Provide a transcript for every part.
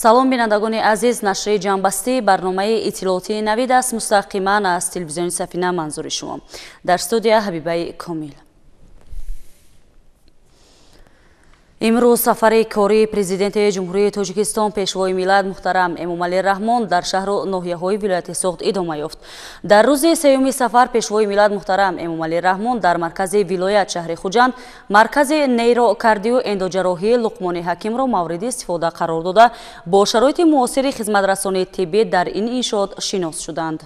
салом бинандагони азиз, нашри ҷанбастии барномаи иттилоотии навид аст. мустақиман аз телевизиони Сафина манзури шумо. дар студия Ҳабибаи Комил. имрӯз сафари кории президенти ҷумҳурии Тоҷикистон пешвои миллат муҳтарам Эмомалӣ Раҳмон дар шаҳру ноҳияҳои вилояти Соғд идома ёфт. дар рӯзи сеюми сафар пешвои миллат муҳтарам Эмомалӣ Раҳмон дар маркази вилоят шаҳри Хуҷанд маркази нейрокардио эндоҷарроҳии Луқмони Ҳакимро мавриди истифода қарор дода бо шароити муосири хизматрасонии тиббӣ дар ин иншоот шинос шуданд.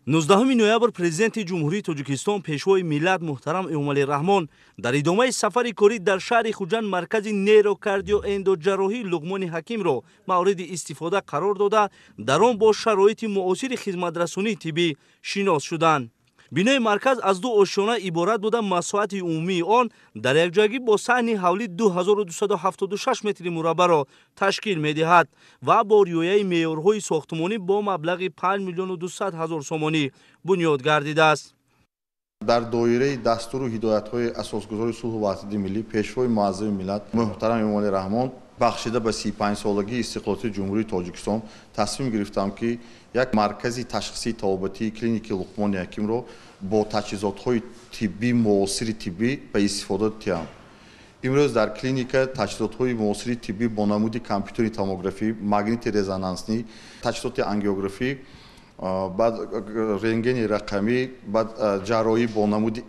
19 ноябр президенти ҷумҳурии Тоҷикистон пешвои миллат муҳтарам Эмомалӣ Раҳмон дар идомаи сафари корӣ дар шаҳри Хуҷанд маркази нейрокардио эндоҷарроҳии Луқмони Ҳакимро мавриди истифода қарор дода дар он бо шароити муосири хизматрасонии тиббӣ шинос шуданд. бинои марказ аз ду ошёна иборат буда масоҳати умумии он дар якҷоягӣ бо саҳни ҳавли 2276 метри мураббаъро ташкил медиҳад ва бо риояи меъёрҳои сохтмонӣ бо маблағи 5 миллиону 200 ҳазор сомонӣ бунёд гардидааст. дар доираи дастуру ҳидоятҳои асосгузори сулҳу ваҳдати миллӣ пешвои муаззами миллат муҳтарам Эмомалӣ Раҳмон бахшида ба 35-солагии истиқлолияти ҷумҳурии Тоҷикистон тасмим гирифтам ки як маркази ташхисии табобатии клиники Луқмони Ҳакимро бо таҷҳизотҳои тиббӣ муосири тиббӣ ба истифода диҳам. имрӯз дар клиника таҷҳизотҳои муосири тиббӣ бо намуди компютери томографӣ, магнити резонанснӣ, таҷҳизоти ангиографӣ, баъд рентгени рақамӣ, баъд ҷарроҳӣ бо намуди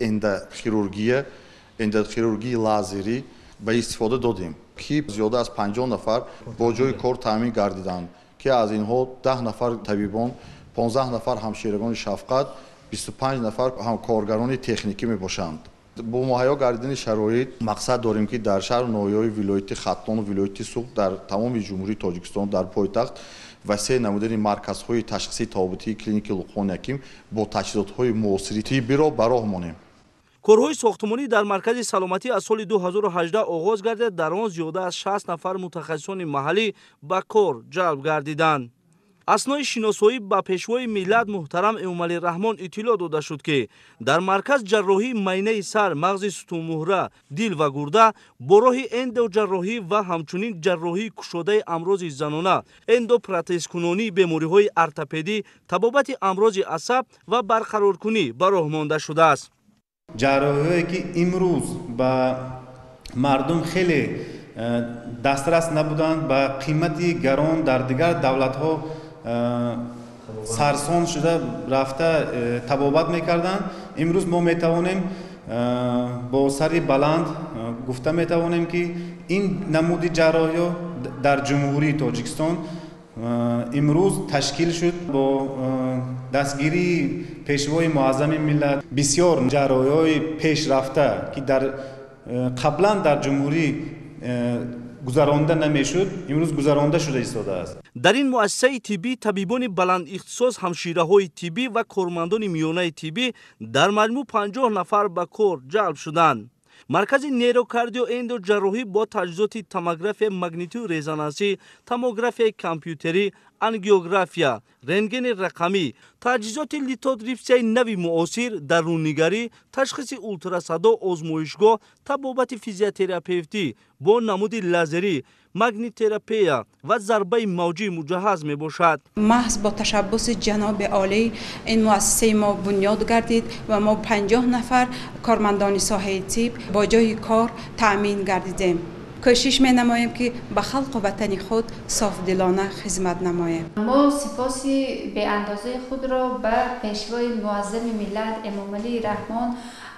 эндохирургии лазерӣ ба истифода додем ки зиёда аз 50 нафар бо ҷои кор таъмин гардиданд ки аз инҳо 10 нафар табибон, 15 нафар ҳамширагони шафқат, 25 нафар ҳамкоргарони техникӣ мебошанд. бо муҳайё гардидани шароит мақсад дорем ки дар шаҳру ноҳияҳои вилояти Хатлону вилояти Суғд дар тамоми ҷумҳурии Тоҷикистон дар пойтахт васеъ намудани марказҳои ташхисии табобатии клиники Луқмони Ҳаким бо таҷҳизотҳои муосири тиббиро ба роҳ монем. корҳои сохтмонӣ дар маркази саломатӣ аз соли 2018 оғоз гардид. дар он зиёда аз 60 нафар мутахассисони маҳаллӣ ба кор ҷалб гардиданд. аснои шиносоӣ ба пешвои миллат муҳтарам Эмомалӣ Раҳмон иттилоъ дода шуд ки дар марказ ҷарроҳии майнаи сар, мағзи сутунмуҳра, дил ва гурда бо роҳи эндоҷарроҳӣ ва ҳамчунин ҷарроҳии кушодаи амрози занона, эндопротезкунонии бемориҳои ортопедӣ, табобати амрози асаб ва барқароркунӣ ба роҳ монда шудааст. ҷарроҳие ки имрӯз ба мардум хеле дастрас набуданд, ба қимати гарон дар дигар давлатҳо сарсон шуда рафта табобат мекарданд. имрӯз мо метавонем бо сари баланд гуфта метавонем ки ин намуди ҷарроҳиё дар ҷумҳурии Тоҷикистон имрӯз ташкил шуд бо дастгирии пешвои муаззами миллат. бисёр ҷарроҳиҳои пешрафта ки дар қаблан дар ҷумҳурӣ гузаронда намешуд, имрӯз гузаронда шуда истодааст. дар ин муассисаи тиббӣ табибони баландихтисос, ҳамшираҳои тиббӣ ва кормандони миёнаи тиббӣ дар маҷмӯъ 50 нафар ба кор ҷалб шуданд. маркази нейрокардио эндоҷарроҳӣ бо таҷҳизоти томография магнитии резонансӣ, томографияи компютерӣ, ангиография, рентгени рақамӣ, таҷҳизоти литотрипсияи нави муосир, даруннигарӣ, ташхиси ултрасадо, озмоишгоҳ, табобати физиотерапевтӣ бо намуди лазерӣ, магниттерапия ва зарбаи мавҷӣ муҷаҳҳаз мебошад. маҳз бо ташаббуси ҷаноби олӣ ин муассисаи мо бунёд гардид ва мо 50 нафар кормандони соҳаи тиб бо ҷои кор таъмин гардидем. کوشش می نماییم که به خلق و وطن خود صافدلانه خدمت نماییم. ما سپاسی به اندازه خود را به پیشوای معظم ملت امامعلی رحمان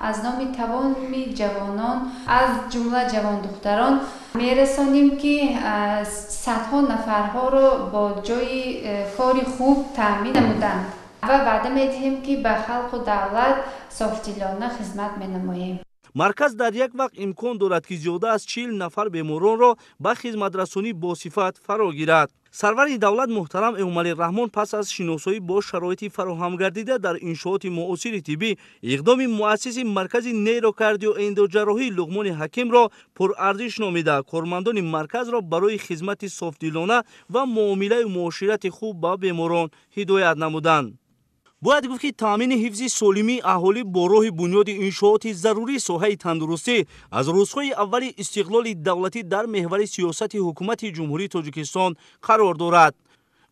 از نام تمام جوانان از جمله جوان دختران میرسانیم که صدها نفرها را با جای کار خوب تامین نمودند و وعده میدهیم که به خلق و دولت صافدلانه خدمت می نماییم. марказ дар як вақт имкон дорад ки зиёда аз 40 нафар беморонро ба хизматрасонӣ босифат фаро гирад. сарвари давлат муҳтарам Эмомалӣ Раҳмон пас аз шиносоӣ бо шароити фароҳамгардида дар иншооти муосири тиббӣ иқдоми муассиси маркази нейрокардио эндоҷарроҳии Луқмони Ҳакимро пурарзиш номида кормандони марказро барои хизмати софдилона ва муомилаи муоширати хуб ба беморон ҳидоят намуданд. бояд гуфт ки таъмини ҳифзи солимии аҳолӣ бо роҳи бунёди иншооти зарурии соҳаи тандурустӣ аз рӯзҳои аввали истиқлоли давлатӣ дар меҳвари сиёсати ҳукумати ҷумҳурии Тоҷикистон қарор дорад.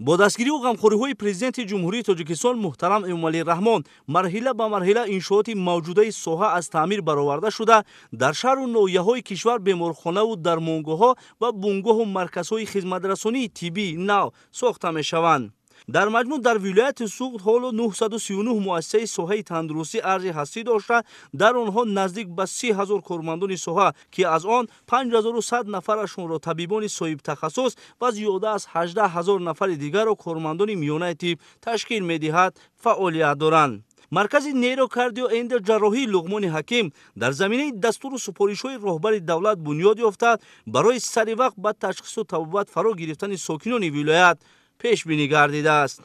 бо дастгирию ғамхориҳои президенти ҷумҳурии Тоҷикистон муҳтарам Эмомалӣ Раҳмон марҳила ба марҳила иншооти мавҷудаи соҳа аз таъмир бароварда шуда, дар шаҳру ноҳияҳои кишвар беморхонаву дармонгоҳҳо ва бунгоҳу марказҳои хизматрасонии тиббии нав сохта мешаванд. дар маҷмӯъ дар вилояти Суғд ҳоло 939 муассисаи соҳаи тандурустӣ арзи ҳастӣ дошта, дар онҳо наздик ба 30 000 кормандони соҳа, ки аз он 5100 нафарашонро табибони соҳибтахассус ва зиёда аз 18 000 нафари дигарро кормандони миёнаи тиб ташкил медиҳад фаъолият доранд. маркази нейрокардиоэндоҷарроҳии Луғмони Ҳаким дар заминаи дастуру супоришҳои роҳбари давлат бунёд ёфта, барои саривақт ба ташхису табобат фаро гирифтани сокинони вилоят пешбинӣ гардидааст.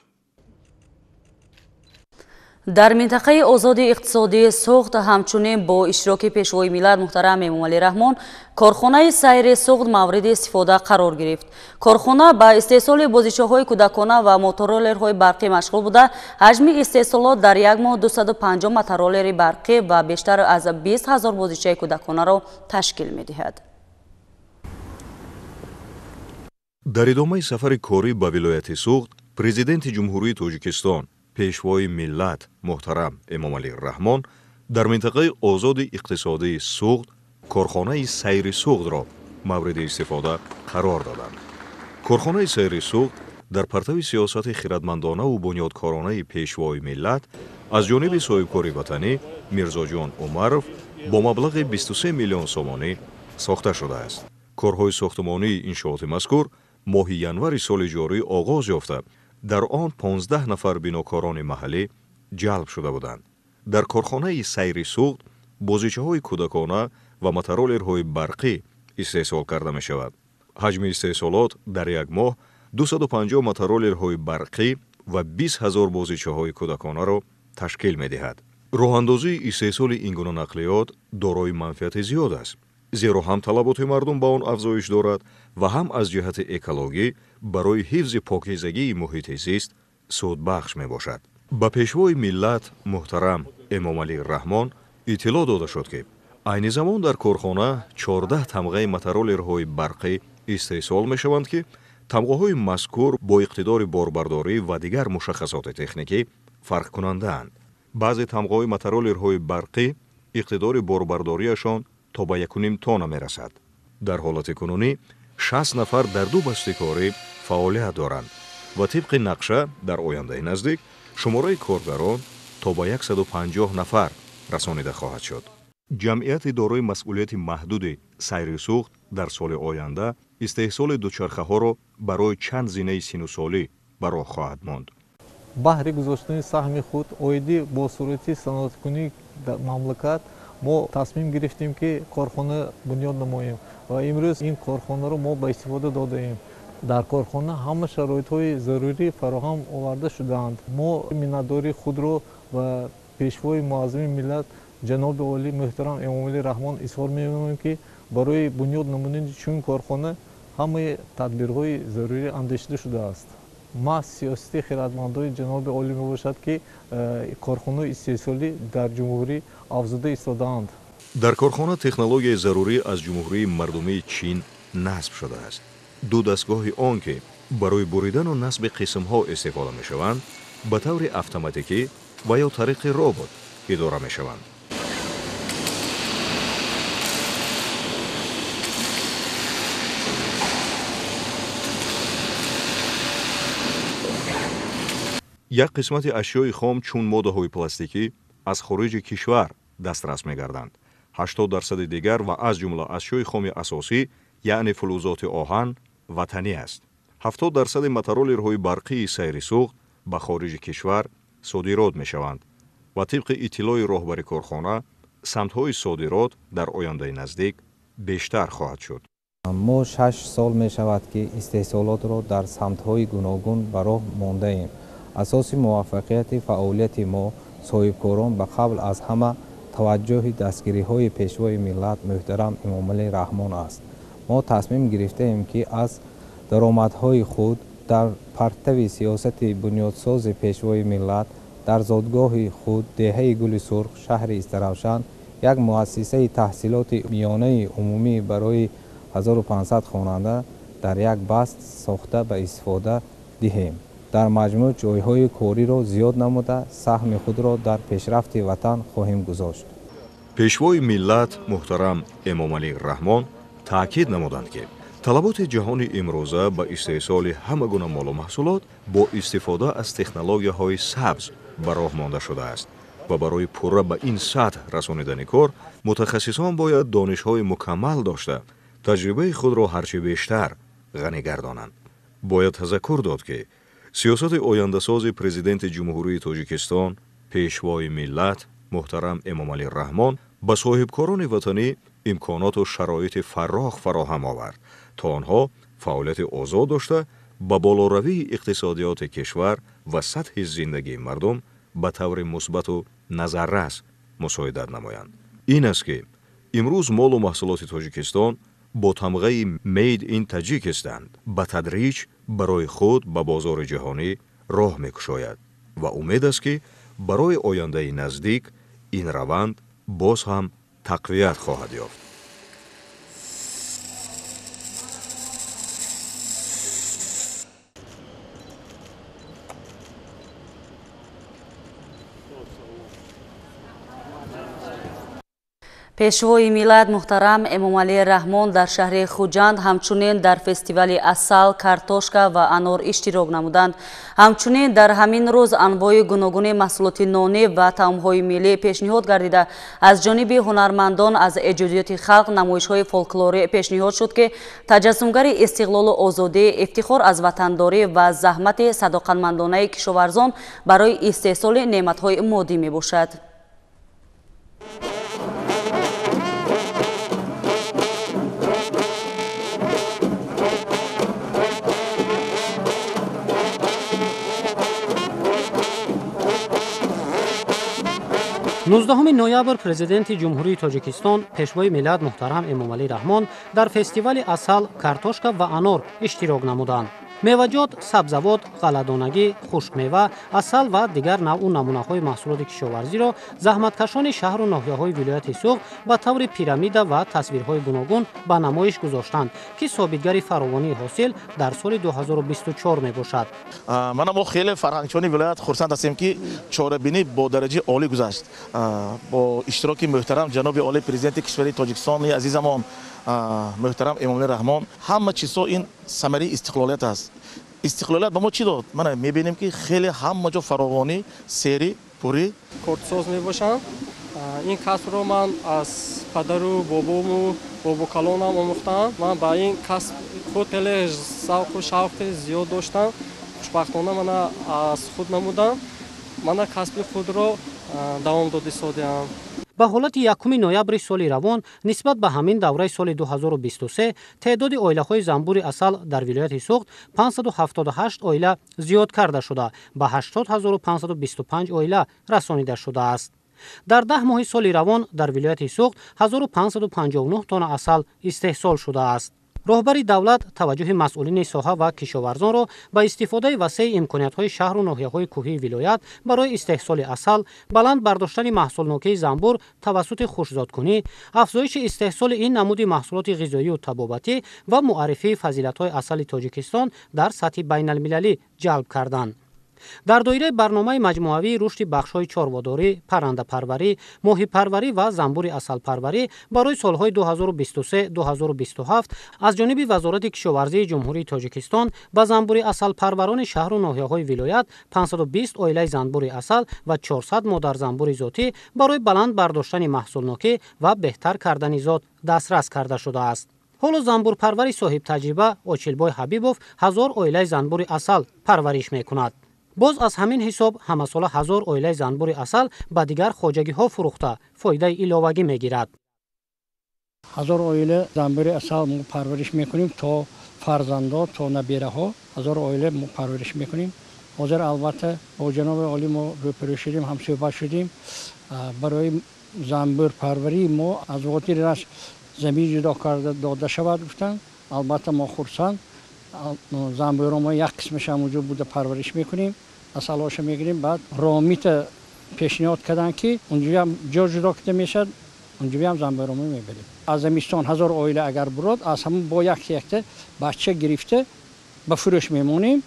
дар минтақаи озоди иқтисодии Суғд ҳамчунин бо иштироки пешвои миллат муҳтарам Эмомалӣ Раҳмон корхонаи сайри Суғд мавриди истифода қарор гирифт. корхона ба истеҳсоли бозичаҳои кӯдакона ва мотороллерҳои барқӣ машғул буда, ҳаҷми истеҳсолот дар як моҳ 250 мотороллери барқӣ ва бештар аз 20 000 бозичаи кӯдаконаро ташкил медиҳад. дар идомаи сафари корӣ ба вилояти Суғд, президенти ҷумҳурии Тоҷикистон пешвои миллат муҳтарам Эмомалӣ Раҳмон дар минтақаи озоди иқтисодии Суғд корхонаи сайри Суғдро мавриди истифода қарор доданд. корхонаи сайри Суғд дар партави сиёсати хиратмандонаву бунёдкоронаи пешвои миллат аз ҷониби соҳибкори ватанӣ Мирзоҷон Умаров бо маблағи 23 миллион сомонӣ сохта шудааст. корҳои сохтмонии иншооти мазкур моҳи январи соли ҷорӣ оғоз ёфта, дар он 15 нафар бинокорони маҳаллӣ ҷалб шуда буданд. дар корхонаи сайри Суғд бозичаҳои кӯдакона ва мотороллерҳои барқӣ истеҳсол карда мешавад. ҳаҷми истеҳсолот дар як моҳ 250 мотороллерҳои барқӣ ва 20 000 бозичаҳои кӯдаконаро ташкил медиҳад. роҳандозии истеҳсоли ин гуна нақлиёт дорои манфиати зиёд аст, зеро ҳам талаботи мардум ба он афзоиш дорад ва ҳам аз ҷиҳати экологӣ барои ҳифзи покизагии муҳити зист судбахш мебошад. ба пешвои миллат муҳтарам Эмомалӣ Раҳмон иттилоъ дода шуд, ки айни замон дар корхона 14 тамғаи мотороллерҳои барқӣ истеҳсол мешаванд, ки тамғаҳои мазкур бо иқтидори борбардорӣ ва дигар мушаххасоти техникӣ фарқкунандаанд. баъзе тамғаҳои мотороллерҳои барқӣ иқтидори борбардорияшон то ба 1.5 тонна мерасад. дар ҳолати кунунӣ 60 нафар дар ду бастикорӣ фаъолият доранд ва тибқи нақша дар ояндаи наздик шумораи коргарон то ба 150 нафар расонида хоҳад шуд. ҷамъияти дорои масъулияти маҳдуди сайри Суғд дар соли оянда истеҳсоли дучархаҳоро барои чанд зинаи синусолӣ ба роҳ хоҳад монд. баҳри гузоштани саҳми худ оиди бо сурати саноаткунии мамлакат мо тасмим гирифтем, ки корхона бунёд намоем ва имрӯз ин корхонаро мо ба истифода додаем. дар корхона ҳама шароитҳои зарурӣ фароҳам оварда шудаанд. мо миннатдории худро ба пешвои муаззами миллат ҷаноби олӣ муҳтарам Эмомалӣ Раҳмон изҳор менамоем, ки барои бунёд намудани чун корхона ҳамаи тадбирҳои зарурӣ андешида шудааст. маҳз сиёсати хиратмандони ҷаноби олӣ мебошад, ки корхонаи истеҳсолӣ дар ҷумҳурӣ афзуда истодаанд. дар корхона технологияи зарурӣ аз ҷумҳурии мардумии Чин насб шудааст. ду дастгоҳи он, ки барои буридану насби қисмҳо истифода мешаванд, ба таври автоматикӣ ва ё тариқи робот идора мешаванд. як қисмати ашёи хом чун моддаҳои пластикӣ аз хориҷи кишвар дастрас мегарданд. 80% дигар ва аз ҷумла ашёи хоми асосӣ, яъне фулузоти оҳан, ватанӣ аст. 70% мотороллерҳои барқии сайри Суғд ба хориҷи кишвар содирот мешаванд ва тибқи иттилои роҳбари корхона самтҳои содирот дар ояндаи наздик бештар хоҳад шуд. мо 6 сол мешавад, ки истеҳсолотро дар самтҳои гуногун ба роҳ мондаем. асоси муваффақияти фаъолияти мо соҳибкорон ба қабл аз ҳама таваҷҷӯҳи дастгириҳои пешвои миллат муҳтарам Эмомалӣ Раҳмон аст. мо тасмим гирифтаем, ки аз даромадҳои худ дар партави сиёсати бунёдсози пешвои миллат дар зодгоҳи худ деҳаи Гули Сурх, шаҳри Истаравшан, як муассисаи таҳсилоти миёнаи умумӣ барои 1500 хонанда дар як баст сохта ба истифода диҳем. дар маҷмӯъ ҷойҳои кориро зиёд намуда, саҳми худро дар пешрафти ватан хоҳем гузошт. пешвои миллат муҳтарам Эмомалӣ Раҳмон таъкид намуданд ки талаботи ҷаҳони имрӯза ба истеҳсоли ҳама гуна молумаҳсулот бо истифода аз технологияҳои сабз ба роҳ монда шудааст ва барои пурра ба ин сатҳ расонидани кор мутахассисон бояд донишҳои мукаммал дошта таҷрибаи худро ҳарчи бештар ғанӣ гардонанд. бояд тазаккур дод ки сиёсати ояндасози президенти ҷумҳурии Тоҷикистон пешвои миллат муҳтарам Эмомалӣ Раҳмон ба соҳибкорони ватанӣ имконоту шароити фарроғ фароҳам овард то онҳо фаъолияти озод дошта ба болоравии иқтисодиёти кишвар ва сатҳи зиндагии мардум ба таври мусбату назаррас мусоидат намоянд. ин аст ки имрӯз молу маҳсулоти Тоҷикистон бо тамғаи Made in Tajikistan ба тадриҷ барои худ ба бозори ҷаҳонӣ роҳ мекушояд ва умед аст ки барои ояндаи наздик ин раванд боз ҳам тақвият хоҳад ёфт. пешвои миллат муҳтарам Эмомалӣ Раҳмон дар шаҳри Хуҷанд ҳамчунин дар фестивали асал, картошка ва анор иштирок намуданд. ҳамчунин дар ҳамин рӯз анвои гуногуни маҳсулоти нонӣ ва таомҳои миллӣ пешниҳод гардида, аз ҷониби ҳунармандон аз эҷодиёти халқ намоишҳои фолклорӣ пешниҳод шуд ки таҷассумгари истиқлолу озодӣ, ифтихор аз ватандорӣ ва заҳмати садоқатмандонаи кишоварзон барои истеҳсоли неъматҳои моддӣ мебошад. ноябр президенти ҷумҳурии Тоҷикистон пешвои миллат муҳтарам Эмомалӣ Раҳмон дар фестивали асал, картошка ва анор иштирок намуданд. меваҷот, сабзавот, ғалладонагӣ, хушкмева, асал ва дигар навъу намунаҳои маҳсулоти кишоварзиро заҳматкашони шаҳру ноҳияҳои вилояти Суғ ба таври пирамида ва тасвирҳои гуногун ба намоиш гузоштанд ки собитгари фаровонии ҳосил дар соли 2024 мебошад. Мана мо хеле фарҳангчони вилоят хурсанд ҳастем ки чорабинӣ бо дараҷаи олӣ гузашт. Бо иштироки муҳтарам ҷаноби олии президенти кишвари Тоҷикистони азизамон муҳтарам Эмомалӣ Раҳмон, ҳама чизҳо ин самари истиқлолият аст. Истиқлолият ба мо чӣ дод? Мана мебинем ки хеле ҳама ҷо фаровонӣ, сери, пурӣ. Кортсоз мебошам. ин касбро ман аз падару бобому бобукалонам омӯхтам. Ман ба ин касб худ хеле завқу шавқи зиёд доштам. хушбахтона мана аз худ намудам. мана касби худро давомдодӣ содиам. ба ҳолати 1 ноябри соли равон нисбат ба ҳамин давраи соли 2023 теъдоди оилаҳои занбури асал дар вилояти Суғд 578 оила зиёд карда шуда ба 80525 оила расонида шудааст. дар 10 моҳи соли равон дар вилояти Суғд 1559 тонна асал истеҳсол шудааст. роҳбари давлат таваҷҷӯҳи масъулини соҳа ва кишоварзонро ба истифодаи васеъи имкониятҳои шаҳру ноҳияҳои кӯҳии вилоят барои истеҳсоли асал, баланд бардоштани маҳсулнокии занбур тавассути хушкзодкунӣ, афзоиши истеҳсоли ин намуди маҳсулоти ғизоию табобатӣ ва муаррифии фазилатҳои асали Тоҷикистон дар сатҳи байналмилалӣ ҷалб карданд. дар доираи барномаи маҷмӯавии рушди бахшҳои чорводорӣ, паррандапарварӣ, моҳипарварӣ ва занбури асалпарварӣ барои солҳои 2023-2027 аз ҷониби Вазорати кишоварзии Ҷумҳурии Тоҷикистон ба занбури асалпарварони шаҳру ноҳияҳои вилоят 520 оилаи занбури асал ва 400 модар занбури зотӣ барои баланд бардоштани маҳсулнокӣ ва беҳтар кардани зот дастрас карда шудааст. ҳоло занбурпарвари соҳибтаҷриба Очилбой Ҳабибов 1000 оилаи занбури асал парвариш мекунад. боз аз ҳамин ҳисоб ҳамасола 1000 оилаи занбури асал ба дигар хоҷагиҳо фурӯхта фоидаи иловагӣ мегирад. 1000 оила занбури асал мо парвариш мекунем то фарзандо то набираҳо 1000 оила мо парвариш мекунем. ҳозир албатта бо ҷаноби олӣ мо рӯбарӯ шудем, ҳамсӯҳбат шудем. барои занбурпарварӣ мо аз вотир раш замин ҷудо карда дода шавад гуфтанд. албатта мо хурсанд. занбурро мо як қисмаш ҳамонҷо буда парвариш мекунем. اصلاشو میگیریم. بعد رامیت پیشنهاد کردن که اونجا هم جا جدا کده میشد، اونجا هم زنبرومی میبریم. از زمستان 1000 عائله اگر برود، از همون با یک بچه گرفته به فروش میمونیم.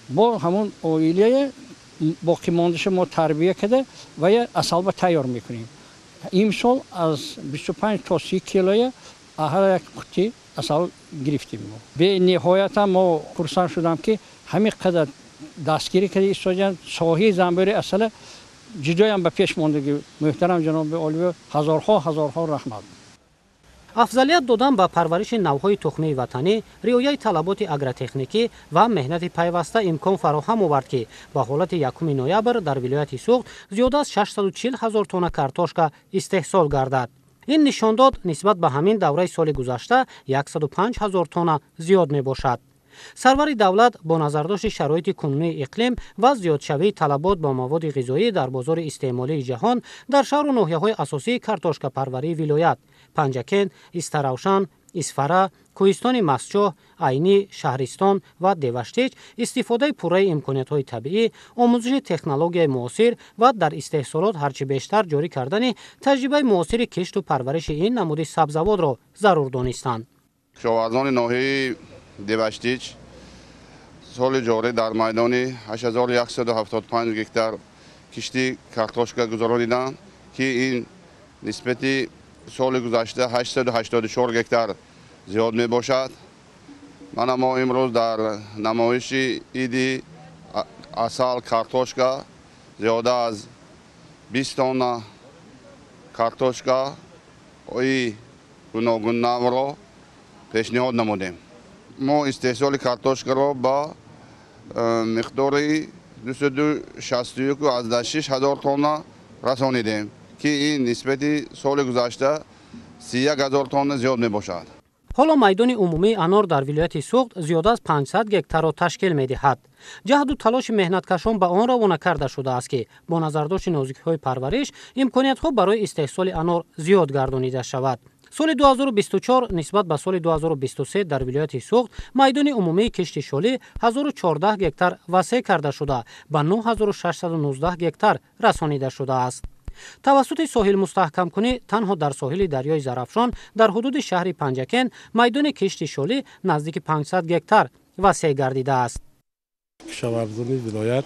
با همون عائله باقی ماندهش ما تربیه کرده و یه اصل تیار میکنیم. این سال از 25 تا 30 کیلوی هر یک قطعه اصل گرفتیم. به نهایت ما خرسند شدم که همین قدر دستگیری کرده ایستادن. ساحه زنبور اصل جدایی هم به پیش ماندگی. محترم جناب عالی هزارها رحمت. افضلیت دادن به پرورش نوهای تخمی وطنی، رعایت طلبات اگرتکنیکی و مهنت پیوسته امکان فراهم آورد که به حالت 1 نوامبر در ولایت سوخت زیاده از 640,000 تن کارتوشکا استحصال گردد. این نشان داد نسبت به همین دوره سال گذشته 105,000 تن زیاد می باشد. سرور دولت با نظرداشت شرایط کنونی اقلیم و زیادشوی طلبات با مواد غذایی در بازار استعمالی جهان در شهر و ناحیه‌های اساسی کارتوشکا پروری ولایت پنجکن، استراوشان، اسفره، کوهستان مسچو، عینی، شهرستان و دیوشتیچ استفاده پوره امکانات‌های طبیعی، آموزش تکنولوژی معاصر و در استحصالات هرچه بیشتر جاری کردن تجربه معاصر کشت و پرورش این نمود سبزوات را ضرور دانستند. کشاورزان ناحیه دیوشتیچ سال جاری در میدان 8175 گکتار کشتی کارتوشکا گذراندند که این نسبت سال گذشته 884 گکتار زیاد می باشد. ما امروز در نمایش ایدی اصل کارتوشکا زیاده از 20 تن کارتوشکا ای گوناگون نام را پیشنهاد نمودیم. ما استحصال کارتوشکا را با مقداری 261,000 تن رسانیدیم که این نسبت سال گذشته 31,000 تن زیاد می باشد. حالا میدان عمومی انار در ولایت سوخت زیاده از 500 گکتار را تشکیل می دهد. جهد و تلاش مهنتکشان به آن روانه کرده شده است که با نظرداشت نازکی‌های پرورش امکانیت‌ها برای استحصال انار زیاد گردانیده شود. سال 2024 نسبت به سال 2023 در ولایت سوخت میدان عمومی کشت شالی 1014 گکتار وسیع کرده شده به 9619 گکتار رسانیده شده است. توسط ساحل مستحکم کنی تنها در ساحل دریای زرافشان در حدود شهر پنجکن میدان کشت شالی نزدیک 500 گکتار وسیع گردیده است. کشاورزان ولایت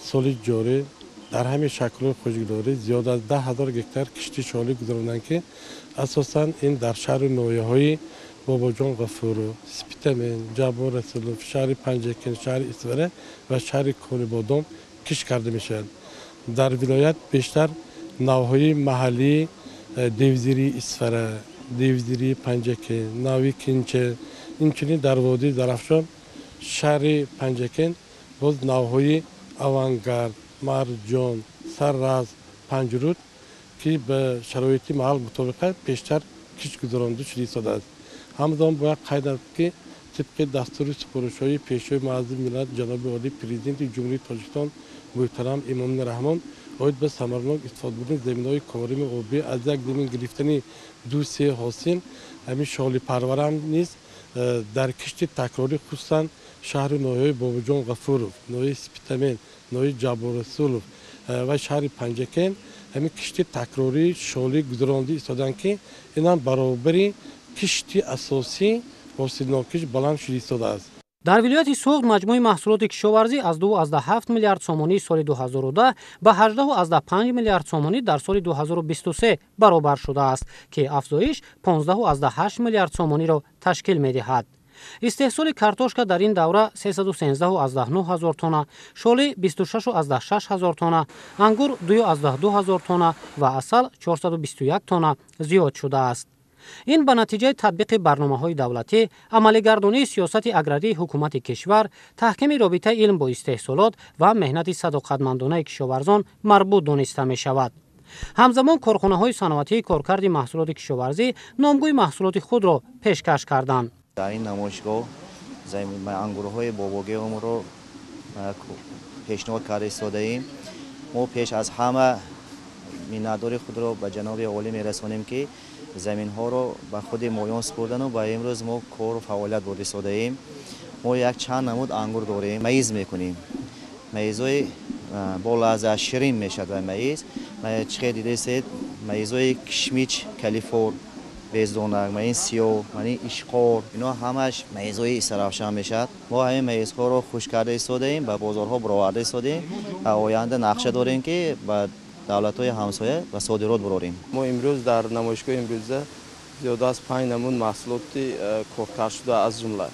سال جاری در همین شکل خوشگواری زیاد از 10,000 گکتار کشتی شالی گذراندند که اساساً این در شهر و ناحیه‌های باباجان غفور، سپیتمن، جبار رسولوف، شهر پنجکن، شهر اسفره و شهر کونبادام کشت کرده میشن. در ولایت بیشتر نوهای محلی دیوزیری اسفره، دیوزیری پنجکن، ناوی کنچه، اینچنین در وادی زرافشان شهر پنجکن باز نوهای اوانگارد، مرجان، سرراز، پنجرود که به شرایط محل مطابق بیشتر کشت گذرانده شده است. همزمان باید قید است که طبق دستور سپارش‌های پیشوای معظم ملت جناب عالی پرزیدنت جمهوری تاجیکستان محترم امام رحمان باید به ثمرناک استفاده بردن زمین‌های کاریم آبی از یک زمین گرفتن 2-3 حاصل همین شالی پرور هم نیست در کشت تکراری خصوصا شهر ناحیه باباجان غفورов، ناحیه سپیتمن، ناحیه جبار رسولov و شهر پنجکن همین کشتی تکراری شالی گذرانده ایستادن که اینا برابری کشتی اساسی حاصلناکش بلند شده ایستاده است. در ولایت سوخت مجموع محصولات کشاورزی از 2.7 میلیارد سومانی سال 2010 به 18.5 میلیارد سومانی در سال 2023 برابر شده است که افزایش 15.8 میلیارد سومانی را تشکیل می دهد. استحصال کارتوشکا در این دوره 313,900 تن، شالی 26,600 تن، انگور 2,002 تن و عسل 421 تن زیاد شده است. این به نتیجه تطبیق برنامه‌های دولتی، عملی‌گردانی سیاست اگراری حکومت کشور، تحکیم رابطه علم با استحصالات و مهنت صداقتمندانه کشاورزان مربوط دانسته می‌شود. همزمان کارخانه‌های صنعتی کارکرد محصولات کشاورزی نامگوی محصولات خود را پیشکش کردند. در این نمایشگاه انگورهای باباگیام رو پیشنهاد کرده ایستاده‌ایم. ما پیش از همه میانه‌داری خود را به جناب عالی می‌رسانیم که زمین ها رو به خود مایان سپردن و با امروز ما کار و فعالیت برده ایستاده‌ایم. ما یک چند نمود انگور داریم، میز میکنیم. майизои болаза ширин мешад ва майиз чихе дидесед майизои кишмич калифор бездонак маин сиё мани ишқор ино ҳамаш майизои сарафшан мешад мо ҳамин майизҳоро хуш карда истодаем ба бозорҳо бароварда истодем ва оянда нақша дорем ки ба давлатҳои ҳамсоя ва содирот бурорем. мо имрӯз дар намоишгоҳи имрӯза зиёда аз 5 намуд маҳсулоти коркардшуда аз ҷумла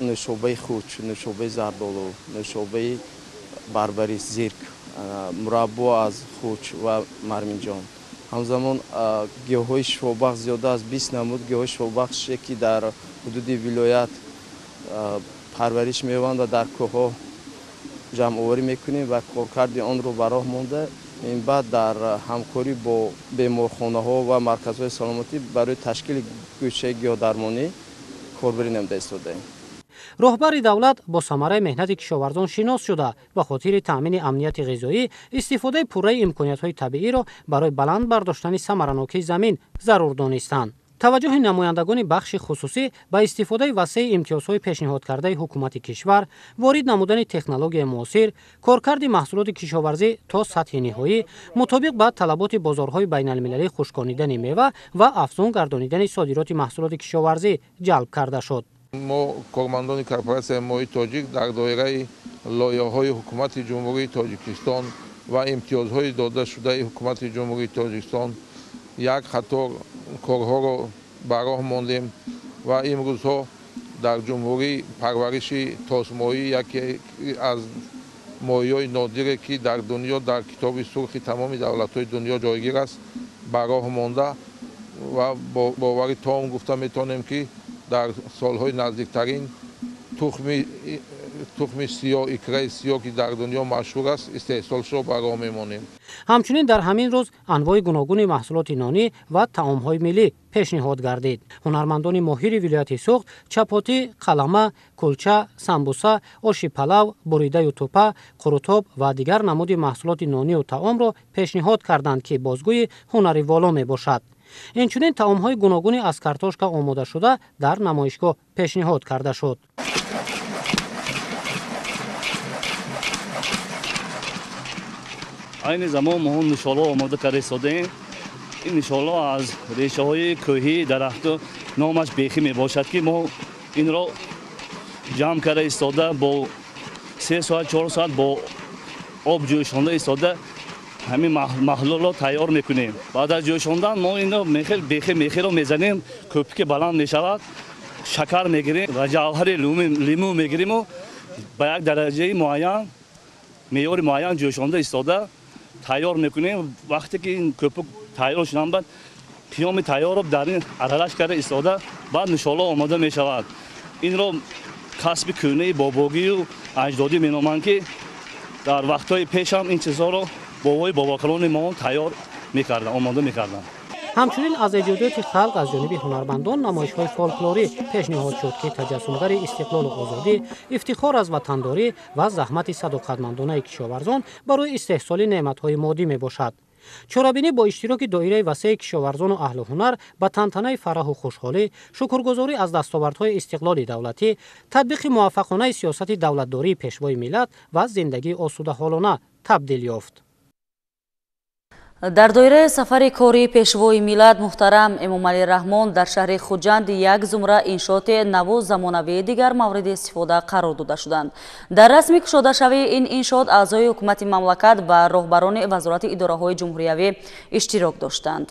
нӯшобаи хуч, нӯшобаи зардолу, нӯшобаи барбарис, зирк, мураббо аз хуч ва марминҷон. ҳамзамон гиёҳҳои шифобахш зиёда аз 20 намуд гиёҳҳои шифобахше ки дар ҳудуди вилоят парвариш меёбанд ва дар кӯҳҳо ҷамъоварӣ мекунем ва коркарди онро ба роҳ монда ин баъд дар ҳамкорӣ бо беморхонаҳо ва марказҳои саломатӣ барои ташкили гӯшаи гиёҳдармонӣ корбарӣ намуда истодаем. роҳбари давлат бо самараи меҳнати кишоварзон шинос шуда ба хотири таъмини амнияти ғизоӣ истифодаи пурраи имкониятҳои табииро барои баланд бардоштани самаранокии замин зарур донистанд. таваҷҷӯҳи намояндагони бахши хусусӣ ба истифодаи васеъи имтиёзҳои пешниҳодкардаи ҳукумати кишвар, ворид намудани технологияи муосир, коркарди маҳсулоти кишоварзӣ то сатҳи ниҳоӣ мутобиқ ба талаботи бозорҳои байналмилалии хушконидани мева ва афзун гардонидани содироти маҳсулоти кишоварзӣ ҷалб карда шуд. мо кормандони корпораtsияи моҳии тоҷик дар доираи лоиҳаҳои ҳукумати ҷумҳурии тоҷикистон ва имтиёзҳои додашудаи ҳукумати ҷумҳурии тоҷикистон як қатор корҳоро ба роҳ мондем ва имрӯзҳо дар ҷумҳурӣ парвариши тосмоҳӣ яке аз моҳиҳои нодире ки дар дунё дар китоби сурхи тамоми давлатҳои дунё ҷойгир аст ба роҳ монда ва бо бовари том гуфта метавонем ки дар солҳои наздиктарин тухми сиёҳ, икраи сиёҳ ки дар дунё машҳур аст, истеҳсолшро ба роҳ мемонем. ҳамчунин дар ҳамин рӯз анвои гуногуни маҳсулоти нонӣ ва таомҳои миллӣ пешниҳод гардид. ҳунармандони моҳири вилояти суғд чапотӣ, қалама, кулча, самбуса, оши палав, буридаю тӯпа, қурутоб ва дигар намуди маҳсулоти нонию таомро пешниҳод карданд ки бозгӯи ҳунари воло мебошад. инчунин таомҳои гуногуни аз картошка омодашуда дар намоишгоҳ пешниҳод карда шуд. айни замон мо нишоло омода карда истодаем. ин нишоло аз решаҳои кӯҳии дарахту номаш бехӣ мебошад ки мо инро ҷамъ карда истода бо 3 соат 4 соат бо об ҷӯшонда истода ҳамин маҳлулро тайёр мекунем. баъд аз ҷӯшондан мо инро бехи мехиро мезанем, кӯпики баланд мешавад, шакар мегирем ва ҷавҳари лимӯ мегириму ба як дараҷаи муайян, меъёри муайян ҷӯшонда истода тайёр мекунем. вақте ки ин кӯпик тайёр шудан баъд қиёми тайёрро дар ин аралаш карда истода баъд нишоло омода мешавад. инро касби кӯҳнаи бобогию аҷдодӣ меноманд ки дар вақтҳои пешам ин чизҳоро бобои бобокалони мо тайёр мекарданд, омода мекарданд. ҳамчунин аз эҷодиёти халқ аз ҷониби ҳунармандон намоишҳои фолклорӣ пешниҳод шуд ки таҷассумгари истиқлолу озодӣ, ифтихор аз ватандорӣ ва заҳмати садоқатмандонаи кишоварзон барои истеҳсоли неъматҳои моддӣ мебошад. чорабинӣ бо иштироки доираи васеъи кишоварзону аҳлу ҳунар ба тантанаи фараҳу хушҳолӣ, шукргузорӣ аз дастовардҳои истиқлоли давлатӣ, татбиқи муваффақонаи сиёсати давлатдории пешвои миллат ва зиндагии осудаҳолона табдил ёфт. дар доираи сафари кори пешвои миллат муҳтарам Эмомалӣ Раҳмон дар шаҳри Хуҷанд як зумра иншооти наву замонавии дигар мавриди истифода қарор дода шуданд. дар расми кушодашавии ин иншоот аъзои ҳукумати мамлакат ва роҳбарони вазорати идораҳои ҷумҳуриявӣ иштирок доштанд.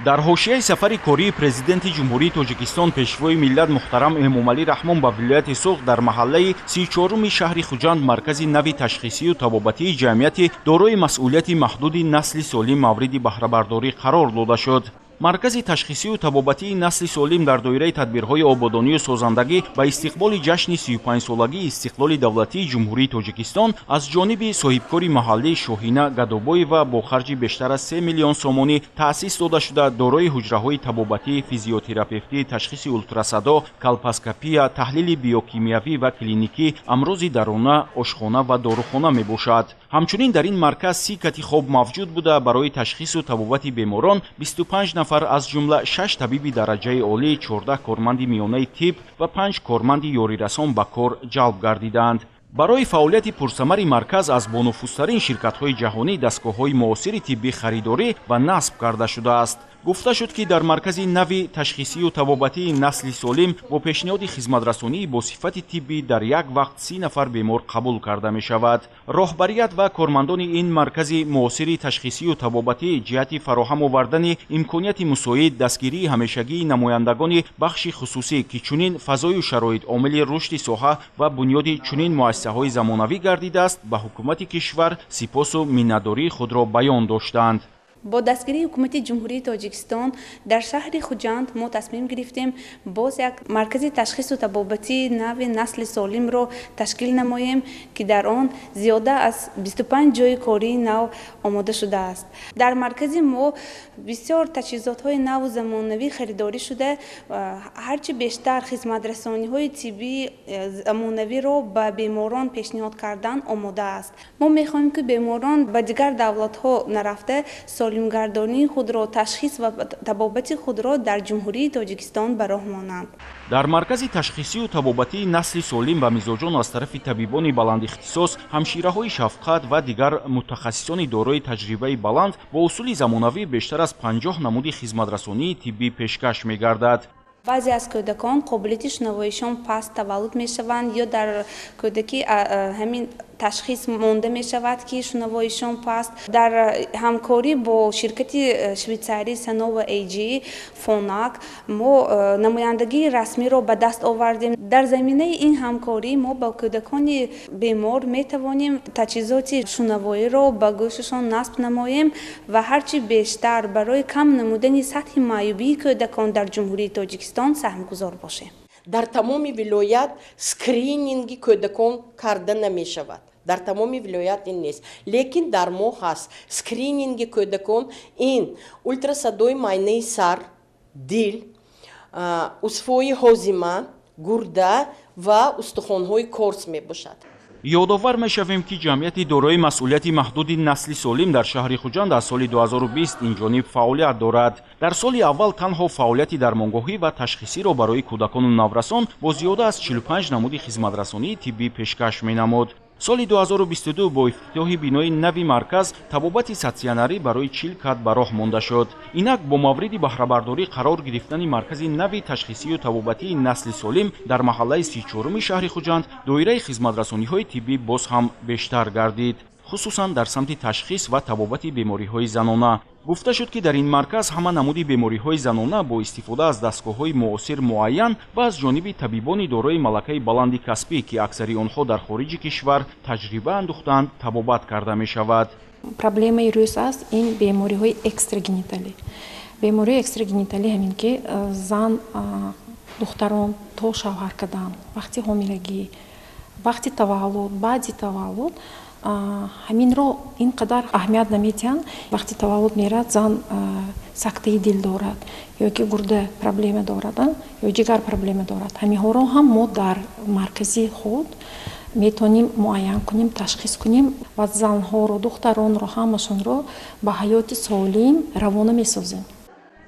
дар ҳошияи сафари кории президенти ҷумҳурии тоҷикистон пешвои миллат муҳтарам Эмомалӣ Раҳмон ба вилояти Суғд дар маҳаллаи 34-уми шаҳри Хуҷанд маркази нави ташхисию табобатии ҷамъияти дорои масъулияти маҳдуди насли солим мавриди баҳрабардорӣ қарор дода шуд. маркази ташхисию табобатии насли солим дар доираи тадбирҳои ободонию созандагӣ ба истиқболи ҷашни 35-солагии истиқлоли давлатии ҷумҳурии тоҷикистон аз ҷониби соҳибкори маҳаллии Шоҳина Гадобоева бо харҷи бештар аз 3 миллион сомонӣ таъсис дода шуда дорои ҳуҷраҳои табобатӣ, физиотерапевтӣ, ташхиси ултрасадо, калпоскопия, таҳлили биокимиявӣ ва клиникӣ, амрози дарона, ошхона ва дорухона мебошад. ҳамчунин дар ин марказ 30 кати хоб мавҷуд буда барои ташхису табобати беморон 25 нафар аз ҷумла 6 табиби дараҷаи олӣ, 14 корманди миёнаи тиб ва 5 корманди ёрирасон ба кор ҷалб гардиданд. барои фаъолияти пурсамари марказ аз бонуфузтарин ширкатҳои ҷаҳонӣ дастгоҳҳои муосири тиббӣ харидорӣ ва насб карда шудааст. гуфта шуд ки дар маркази нави ташхисию табобатии насли солим бо пешниҳоди хизматрасонии бо сифати тиббӣ дар як вақт 30 нафар бемор қабул карда мешавад. роҳбарият ва кормандони ин маркази муосири ташхисию табобатӣ ҷиҳати фароҳам овардани имконияти мусоид дастгирии ҳамешагии намояндагони бахши хусусӣ ки чунин фазою шароит омили рушди соҳа ва бунёди чунин муассисаҳои замонавӣ гардидааст, ба ҳукумати кишвар сипосу миннатдории худро баён доштанд. با دستگیری حکومت جمهوری تاجیکستان در شهر خوجند ما تصمیم گرفتیم باز یک مرکز تشخیص و طبابتی نو نسل سالم را تشکیل نماییم که در آن زیاده از 25 جای کاری نو آماده شده است. در مرکز ما بسیار تجهیزات های نو و زمانوی خریداری شده و هرچی بیشتر خدمت رسانی های طبی زمانوی را به بیماران پیشنهاد کردن آماده است. ما می‌خواهیم که بیماران به دیگر دولت ها نرفته سالمگردانی خود را تشخیص و طبابت خود را در جمهوری تاجیکستان به راه مانند. дар маркази ташхисию табобатии насли солим ва мизоҷон аз тарафи табибони баландихтисос, ҳамшираҳои шафқат ва дигар мутахассисони дорои таҷрибаи баланд бо усули замонавӣ бештар аз 50 намуди хизматрасонии тиббӣ пешкаш мегардад. بعضی از کودکان قابلیت شنواییشان پست تولد می شوند یا در کودکی همین تشخیص مانده می شود که شنواییشان پست. در همکاری با شرکت شویتزاری سنا و ایجی فوناک ما نمایندگی رسمی را به دست آوردیم. در زمینه این همکاری ما با کودکان بیمار می توانیم تجهیزات شنوایی را به گوششان نصب نماییم و هرچی بیشتر برای کم نمودن سطح معیوبی کودکان در جمهوری تاجیکستان سهمگذار باشیم. در تمام ولایت سکرینینگ کودکان کرده نمی شود. در تمام ولایت این نیست، لیکن در ما هست سکرینینگ کودکان. این اولتراسادوی معاینه سر، دل، عضوهای هاضمه، گرده و استخوان‌های کورس می باشد. یادآور می‌شویم که جمعیت دارای مسئولیت محدود نسل سالم در شهر خوجند از سال 2020 این جانب فعالیت دارد. در سال اول تنها فعالیت درمانگاهی و تشخیصی را برای کودکان نورسان با زیاده از 45 نمود خدمت‌رسانی طبی پیشکش می‌نمود. سال 2022 با افتتاح بینای نوی مرکز طبابت ستسیانری برای 40 کات به راه مانده شد. اینک با مورد بهره‌برداری قرار گرفتن مرکز نوی تشخیصی و طبابتی نسل سالم در محله 34 شهر خوجند دایره خدمت‌رسانی‌های طبی باز هم بیشتر گردید، خصوصا در سمت تشخیص و طبابت بیماری‌های زنانه. گفته شد که در این مرکز همه نمود بیماری‌های زنانه با استفاده از دستگاه‌های معاصر معین و از جانب طبیبان دارای ملکه بلند کسبی که اکثری آنها در خارج کشور تجربه اندوختند طبابت کرده می‌شود. پروبلمای روز است این بیماری‌های اکستراگنیتالی. بیماری اکستراگنیتالی همین که زن دختران تا شوهر کردن، وقتی حاملگی، وقتی تولد، بعد تولد همین رو اینقدر اهمیت نمیدن. وقتی تولد میرد زن سکته دل دارد یا که گرده پروبلم دارد یا جگر پروبلم دارد. همین ها رو هم ما در مرکزی خود میتونیم معاین کنیم، تشخیص کنیم و زن ها رو دختران رو همشون رو به حیات سالم روانه میسازیم.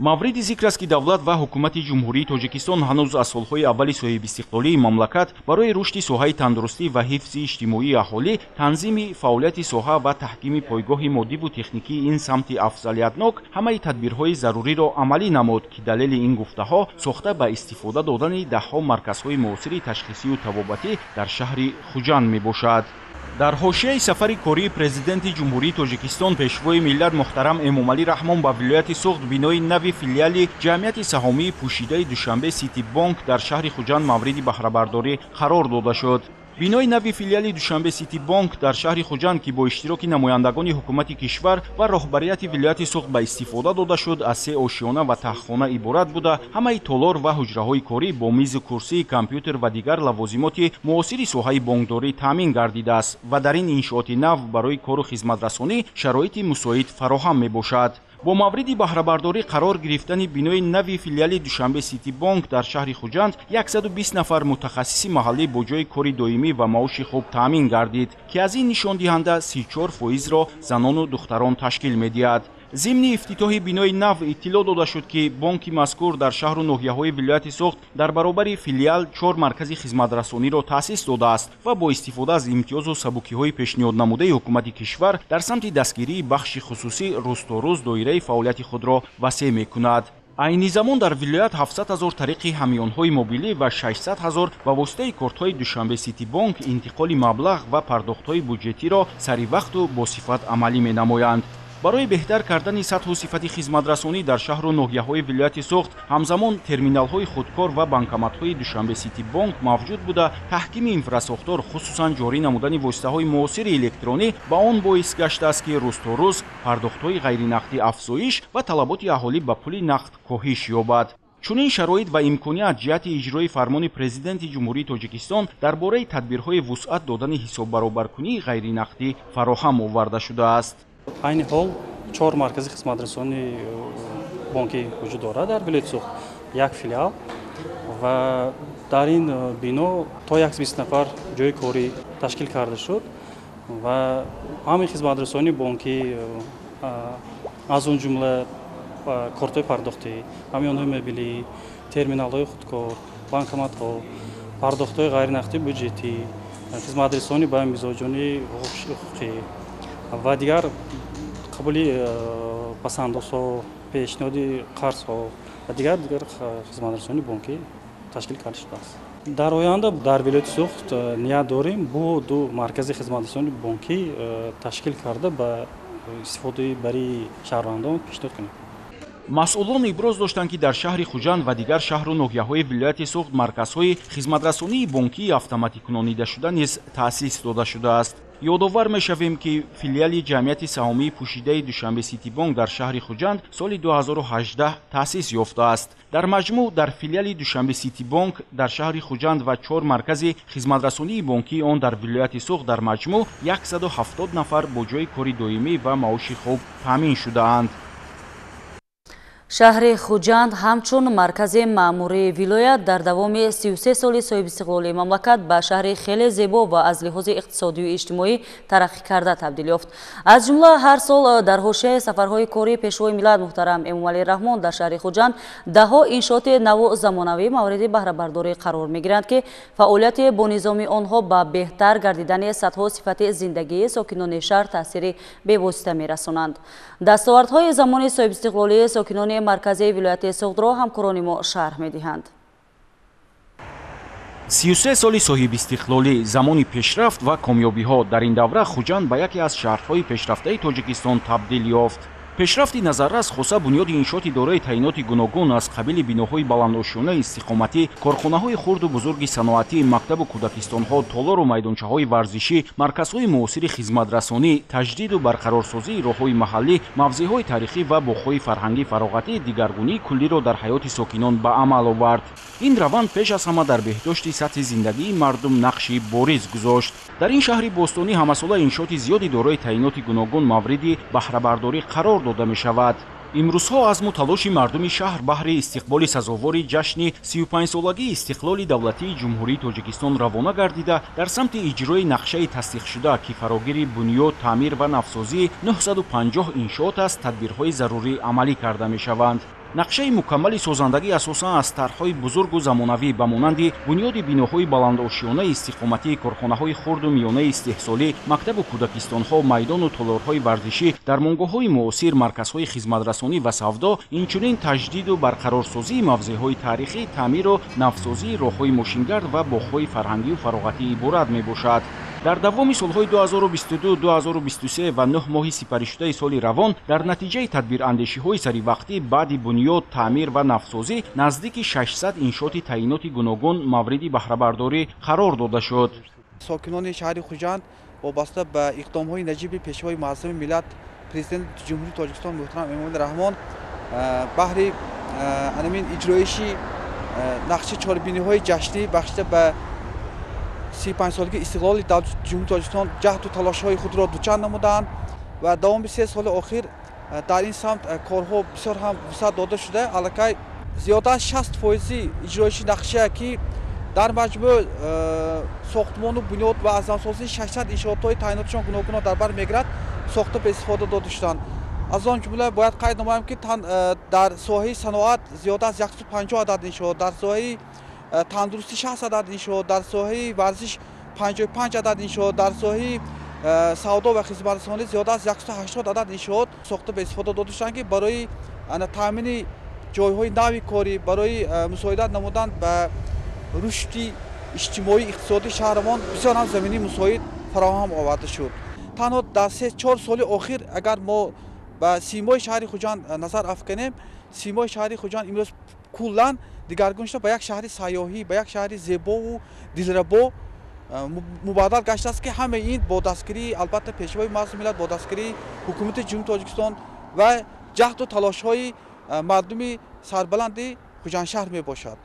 мавриди зикр аст ки давлат ва ҳукумати ҷумҳурии тоҷикистон ҳанӯз аз солҳои аввали соҳибистиқлолии мамлакат барои рушди соҳаи тандурустӣ ва ҳифзи иҷтимоии аҳолӣ танзими фаъолияти соҳа ва таҳкими пойгоҳи моддиву техникии ин самти афзалиятнок ҳамаи тадбирҳои заруриро амалӣ намуд ки далели ин гуфтаҳо сохта ба истифода додани даҳҳо марказҳои муосири ташхисию табобатӣ дар шаҳри хуҷанд мебошад. дар ҳошияи сафари кории президенти ҷумҳурии тоҷикистон пешвои миллат муҳтарам эмомалӣ раҳмон ба вилояти суғд бинои нави филиали ҷамъияти саҳомии пӯшидаи душанбе сити бонк дар шаҳри хуҷанд мавриди баҳрабардорӣ қарор дода шуд. бинои нави филиали душанбе сити бонк дар шаҳри хуҷанд ки бо иштироки намояндагони ҳукумати кишвар ва роҳбарияти вилояти суғд ба истифода дода шуд аз 3 ошиёна ва таххона иборат буда ҳамаи толор ва ҳуҷраҳои корӣ бо мизу курсии компютер ва дигар лавозимоти муосири соҳаи бонкдорӣ таъмин гардидааст ва дар ин иншооти нав барои кору хизматрасонӣ шароити мусоид фароҳам мебошад. бо мавриди баҳрабардорӣ қарор гирифтани бинои нави филиали душанбе сити бонк дар шаҳри хуҷанд 120 нафар мутахассиси маҳаллӣ бо ҷои кори доимӣ ва маоши хуб таъмин гардид ки аз ин нишондиҳанда 34% занону духтарон ташкил медиҳад. ضمن افتتاح بینای نو اطلاع داده شد که بانک مذکور در شهر و ناحیه‌های ولایت سوخت در برابر فیلیال 4 مرکز خدمترسانی را تأسیس داده است و با استفاده از امتیاز و سبکی‌های پیشنهاد نموده حکومت کشور در سمت دستگیری بخش خصوصی روز تا روز دایره فعالیت خود را وسیع می‌کند. عین زمان در ولایت 700,000 طریق همیان‌های موبیلی و 600,000 با واسطه کارت‌های دوشنبه سیتی بانک انتقال مبلغ و پرداخت‌های بودجتی را سری وقت و با صفت عملی می‌نمایند. برای بهتر کردن سطح و صفت خدمترسانی در شهر و ناحیه‌های ولایت سوخت همزمان ترمینال‌های خودکار و بانکомат‌های دوشنبه سیتی بانک موجود بوده تحکیم اینفراساختور خصوصا جاری نمودن واسطه‌های معاصر الکترونی با آن باعث گشته است که روز تا روز پرداخت‌های غیرنقدی افزایش و طلبات اهالی به پول نقد کاهش یابد. چنین شرایط و امکانیت جهت اجرای فرمان پرزیدنت جمهوری تاجیکستان درباره تدبیرهای وسعت دادن حساب برابرکنی غیرنقدی فراهم آورده شده است. عین حال 4 مرکز خدمترسانی بانکی وجود دارد در ولایت سوخت، یک فیلیال و در این بنا تا 120 نفر جای کاری تشکیل کرده شد و همه خدمترسانی بانکی از اون جمله کارت‌های پرداختی، همیان‌های موبیلی، ترمینال‌های خودکار، بانکомат‌ها، پرداخت‌های غیرنقدی بودجتی، خدمترسانی به مزاجانی حقوقی و دیگر قبولی پسندازها، پیشنهادی قرض‌ها و دیگر خدمترسانی بانکی تشکیل کرده شده است. در آینده در ولایت سوخت نیت داریم با 2 مرکز خدمترسانی بانکی تشکیل کرده به استفاده برای شهروندان پیشنهاد کنیم. مسئولان ابراز داشتند که در شهر خوجند و دیگر شهر و ناحیه‌های ولایت سوخت مرکزهای خدمترسانی بانکی اتوماتیک کنانیده شده نیز تأسیس داده شده است. یادآور می‌شویم که فیلیال جمعیت سهامی پوشیده دوشنبه سیتی بانک در شهر خوجند سال 2018 تأسیس یافته است. در مجموع در فیلیال دوشنبه سیتی بانک در شهر خوجند و 4 مرکز خدمترسانی بانکی آن در ولایت سوخت در مجموع 170 نفر با جای کاری دائمی و معاش خوب تامین شده‌اند. شهر خوجند همچون مرکز ماموری ولایت در دوام 33 سال صاحب استقلال مملکت به شهر خیلی زیبا و از لحاظ اقتصادی و اجتماعی ترقی کرده تبدیل یافت. از جمله هر سال در حوزه سفرهای کاری پیشوای ملت محترم امامعلی رحمان در شهر خوجند دهها انشاءات نو زمانوی مورد بهره برداری قرار میگیرند که فعالیت با نظام آنها به بهتر گردیدن سطح و صفت زندگی ساکنان شهر تاثیر بی‌واسطه میرسانند. دستاوردهای زمان صاحب استقلالی ساکنان مرکزی ولایت سوخت را همکاران ما شرح می‌دهند. 33 سال صاحب استقلالی زمانی پیشرفت و کامیابی‌ها در این دوره خوجند به یکی از شهرهای پیشرفته تاجیکستان تبدیل یافت. پیشرفتی نظررس خاصه بنیاد انشاءات دارای تعیینات گوناگون از قبیل بیناهای بلندآشیانه استقامتی، کارخانه‌های خرد و بزرگ صنعتی، مکتب و کودکستان‌ها، تالار و میدانچه‌های ورزشی، مرکزهای معاصر خدمترسانی، تجدید و برقرارسازی راه‌های محلی، موضع‌های تاریخی و باغ‌های فرهنگی فراغتی دیگرگونی کلی را در حیات ساکنان به عمل آورد. این روند پیش از همه در بهداشت سطح زندگی مردم نقشی بارز گذاشت. در این شهر باستانی همساله انشاءات زیادی دارای تعیینات گوناگون مورد بهره برداری قرار داده می شود. امروزها از تلاش مردم شهر بهر استقبال سزاوار جشن 35 سالگی استقلال دولتی جمهوری تاجیکستان روانه گردیده در سمت اجرای نقشه تصدیق شده که فراگیر بنیاد، تعمیر و نوسازی 950 انشاءات از تدبیرهای ضروری عملی کرده می شوند. نقشه مکمل سازندگی اساساً از طرح‌های بزرگ و زمانوی به مانند بنیاد بیناهای بلندآشیانه استقامتی، کارخانه‌های خرد و میانه استحصالی، مکتب و کودکستان‌ها، میدان و تالارهای ورزشی، درمانگاه‌های معاصر، مرکزهای خدمترسانی و سودا، اینچنین تجدید و برقرارسازی موضع‌های تاریخی، تعمیر و نوسازی راه‌های ماشینگرد و باغ‌های فرهنگی و فراغتی عبارت می‌باشد. در دوام سالهای 2022 2023 و 9 ماه سپری شده سال روان در نتیجه تدبیر اندیشی‌های سری وقتی بعد بنیاد، تعمیر و نوسازی نزدیک 600 انشاءات تعیینات گوناگون مورد بهره برداری قرار داده شد. ساکنان شهر خوجند وابسته به اقدام‌های نجیب پیشوای معظم ملت پرزیدنت جمهوری تاجیکستان محترم امامعلی رحمان بهر انمین اجرایشی نقشه چهاربینی‌های جشنی بخشیده به 35 سالگی استقلال جمهوری تاجیکستان جهد و تلاش‌های خود را دوچار نمودند و دوام 3 سال اخیر در این سمت کارها بسیار هم وسعت داده شده. الکی زیاده از 60% اجرایشی نقشه که در مجموع ساختمان و بنیاد و ازامسازی 600 انشاءات‌های تعییناتشان گوناگون در بر میگیرد ساخته به استفاده داده شدند. از آن جمله باید قید نمایم که در ساحه صنعت زیاد از 150 عدد انشاء، در ساحه تندرستی 60 عدد انشاء، در ساحه ورزش 55 عدد انشاء، در ساحه سودا و خدمات رسانی زیاد از 180 عدد انشاءات ساخته به استفاده داده شدند که برای تامین جایهای نوی کاری، برای مساعدت نمودن به رشد اجتماعی اقتصادی شهرمان بسیار هم زمینی مساعد فراهم آورده شد. تنها در 3-4 سال اخیر اگر ما به سیمای شهر خوجند نظر افکنیم، سیمای شهر خوجند امروز کلا دیگرگون شده به یک شهر سیاحی، به یک شهر زیبا و دلربا مبادل گشته است که همه این با دستگیری البته پیشوای معظم ملت، با دستگیری حکومت جمهوری تاجیکستان و جهد و تلاش‌های مردم سربلند خوجند شهر می باشد.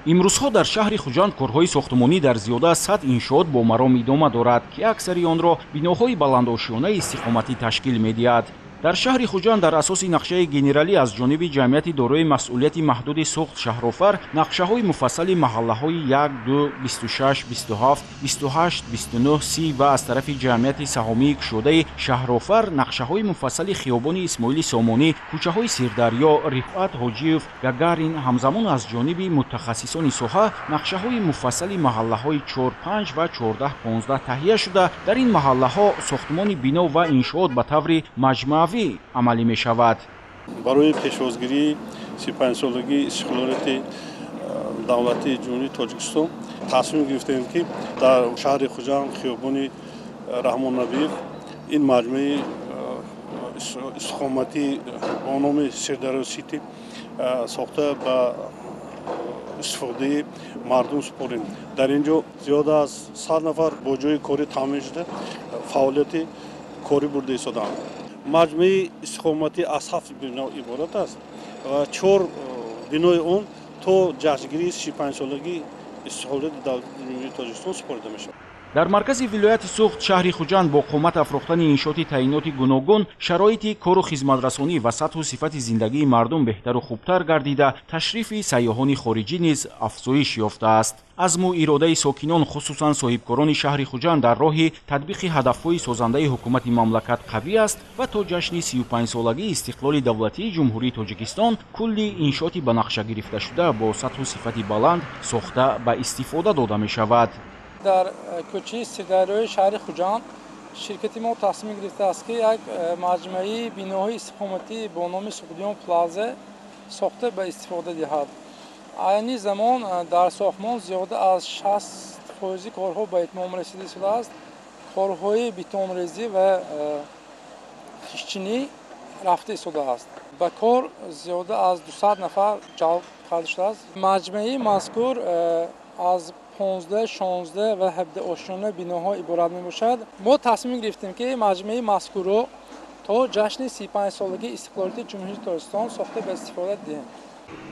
имрӯзҳо дар шаҳри хуҷанд корҳои сохтмонӣ дар зиёда аз 100 иншоот бо маром идома дорад ки аксари онро биноҳои баландошиёнаи истиқоматӣ ташкил медиҳад. дар шаҳри хуҷанд дар асоси нақшаи генералӣ аз ҷониби ҷамъияти дорои масъулияти маҳдуди суғд шаҳрофар нақшаҳои муфассали маҳаллаҳои 1, 2, 26, 27, 28, 29, 30 ва аз тарафи ҷамъияти саҳомии кушодаи шаҳрофар нақшаҳои муфассали хиёбони исмоили сомонӣ, кӯчаҳои сирдарё, рифат ҳоҷиев, гагарин ҳамзамон аз ҷониби мутахассисони соҳа нақшаҳои муфассали маҳаллаҳои 4, 5 ва 14, 15 таҳия шуда дар ин маҳаллаҳо сохтмони бино ва иншоот ба таври маҷмӯа عملی می شود. برای پیش‌وازگیری 35-سالگی استقلالیت دولتی جمهوری تاجیکستان تصمیم گرفتیم که در شهر خوجند خیابان رحمان نبیев این مجمع استقامتی با نام سردارو سیتی ساخته به استفاده مردم سپاریم. در اینجا زیاد از 100 نفر با جای کاری تامین شده فعالیت کاری برده ایستادند. مجموعه استقامتی از 7 بنا عبارت است و 4 بنای اون تا جشنگیری 35 سالگی استقلال جمهوری تاجیکستان سپرده میشه. در مرکز ولایت سوخت شهر خوجند با قومت افروختن انشاءات تعیینات گوناگون شرایط کار و خدمترسانی و سطح و صفت زندگی مردم بهتر و خوبتر گردیده تشریف سیاحان خارجی نیز افزایش یافته است. عزم و اراده ساکنان خصوصا صاحبکاران شهر خوجند در راه تطبیق هدفهای سازنده حکومت مملکت قوی است و تا جشن 35 سالگی استقلال دولتی جمهوری تاجیکستان کلی انشاءات به نقشه گرفته شده با سطح و صفت بلند ساخته به استفاده داده می شود. در کوچه سرداریای شهر خوجند شرکت ما تصمیم گرفته است که یک مجموعه بناهای استقامتی با نام سقدیان پلازا ساخته به استفاده دهد. این زمان در ساختمان زیاده از 60% کارها به اتمام رسیده شده است. کارهای بتون‌ریزی و خشتچینی رفته شده است. به کار زیاده از 200 نفر جلب کرده شده است. مجموعه مذکور از 15, 16 و 17 آشیانه بناها عبارت می باشد. ما تصمیم گرفتیم که مجموعه مذکور را تا جشن 35 سالگی استقلالیت جمهوری تاجیکستان ساخته به استفاده دهیم.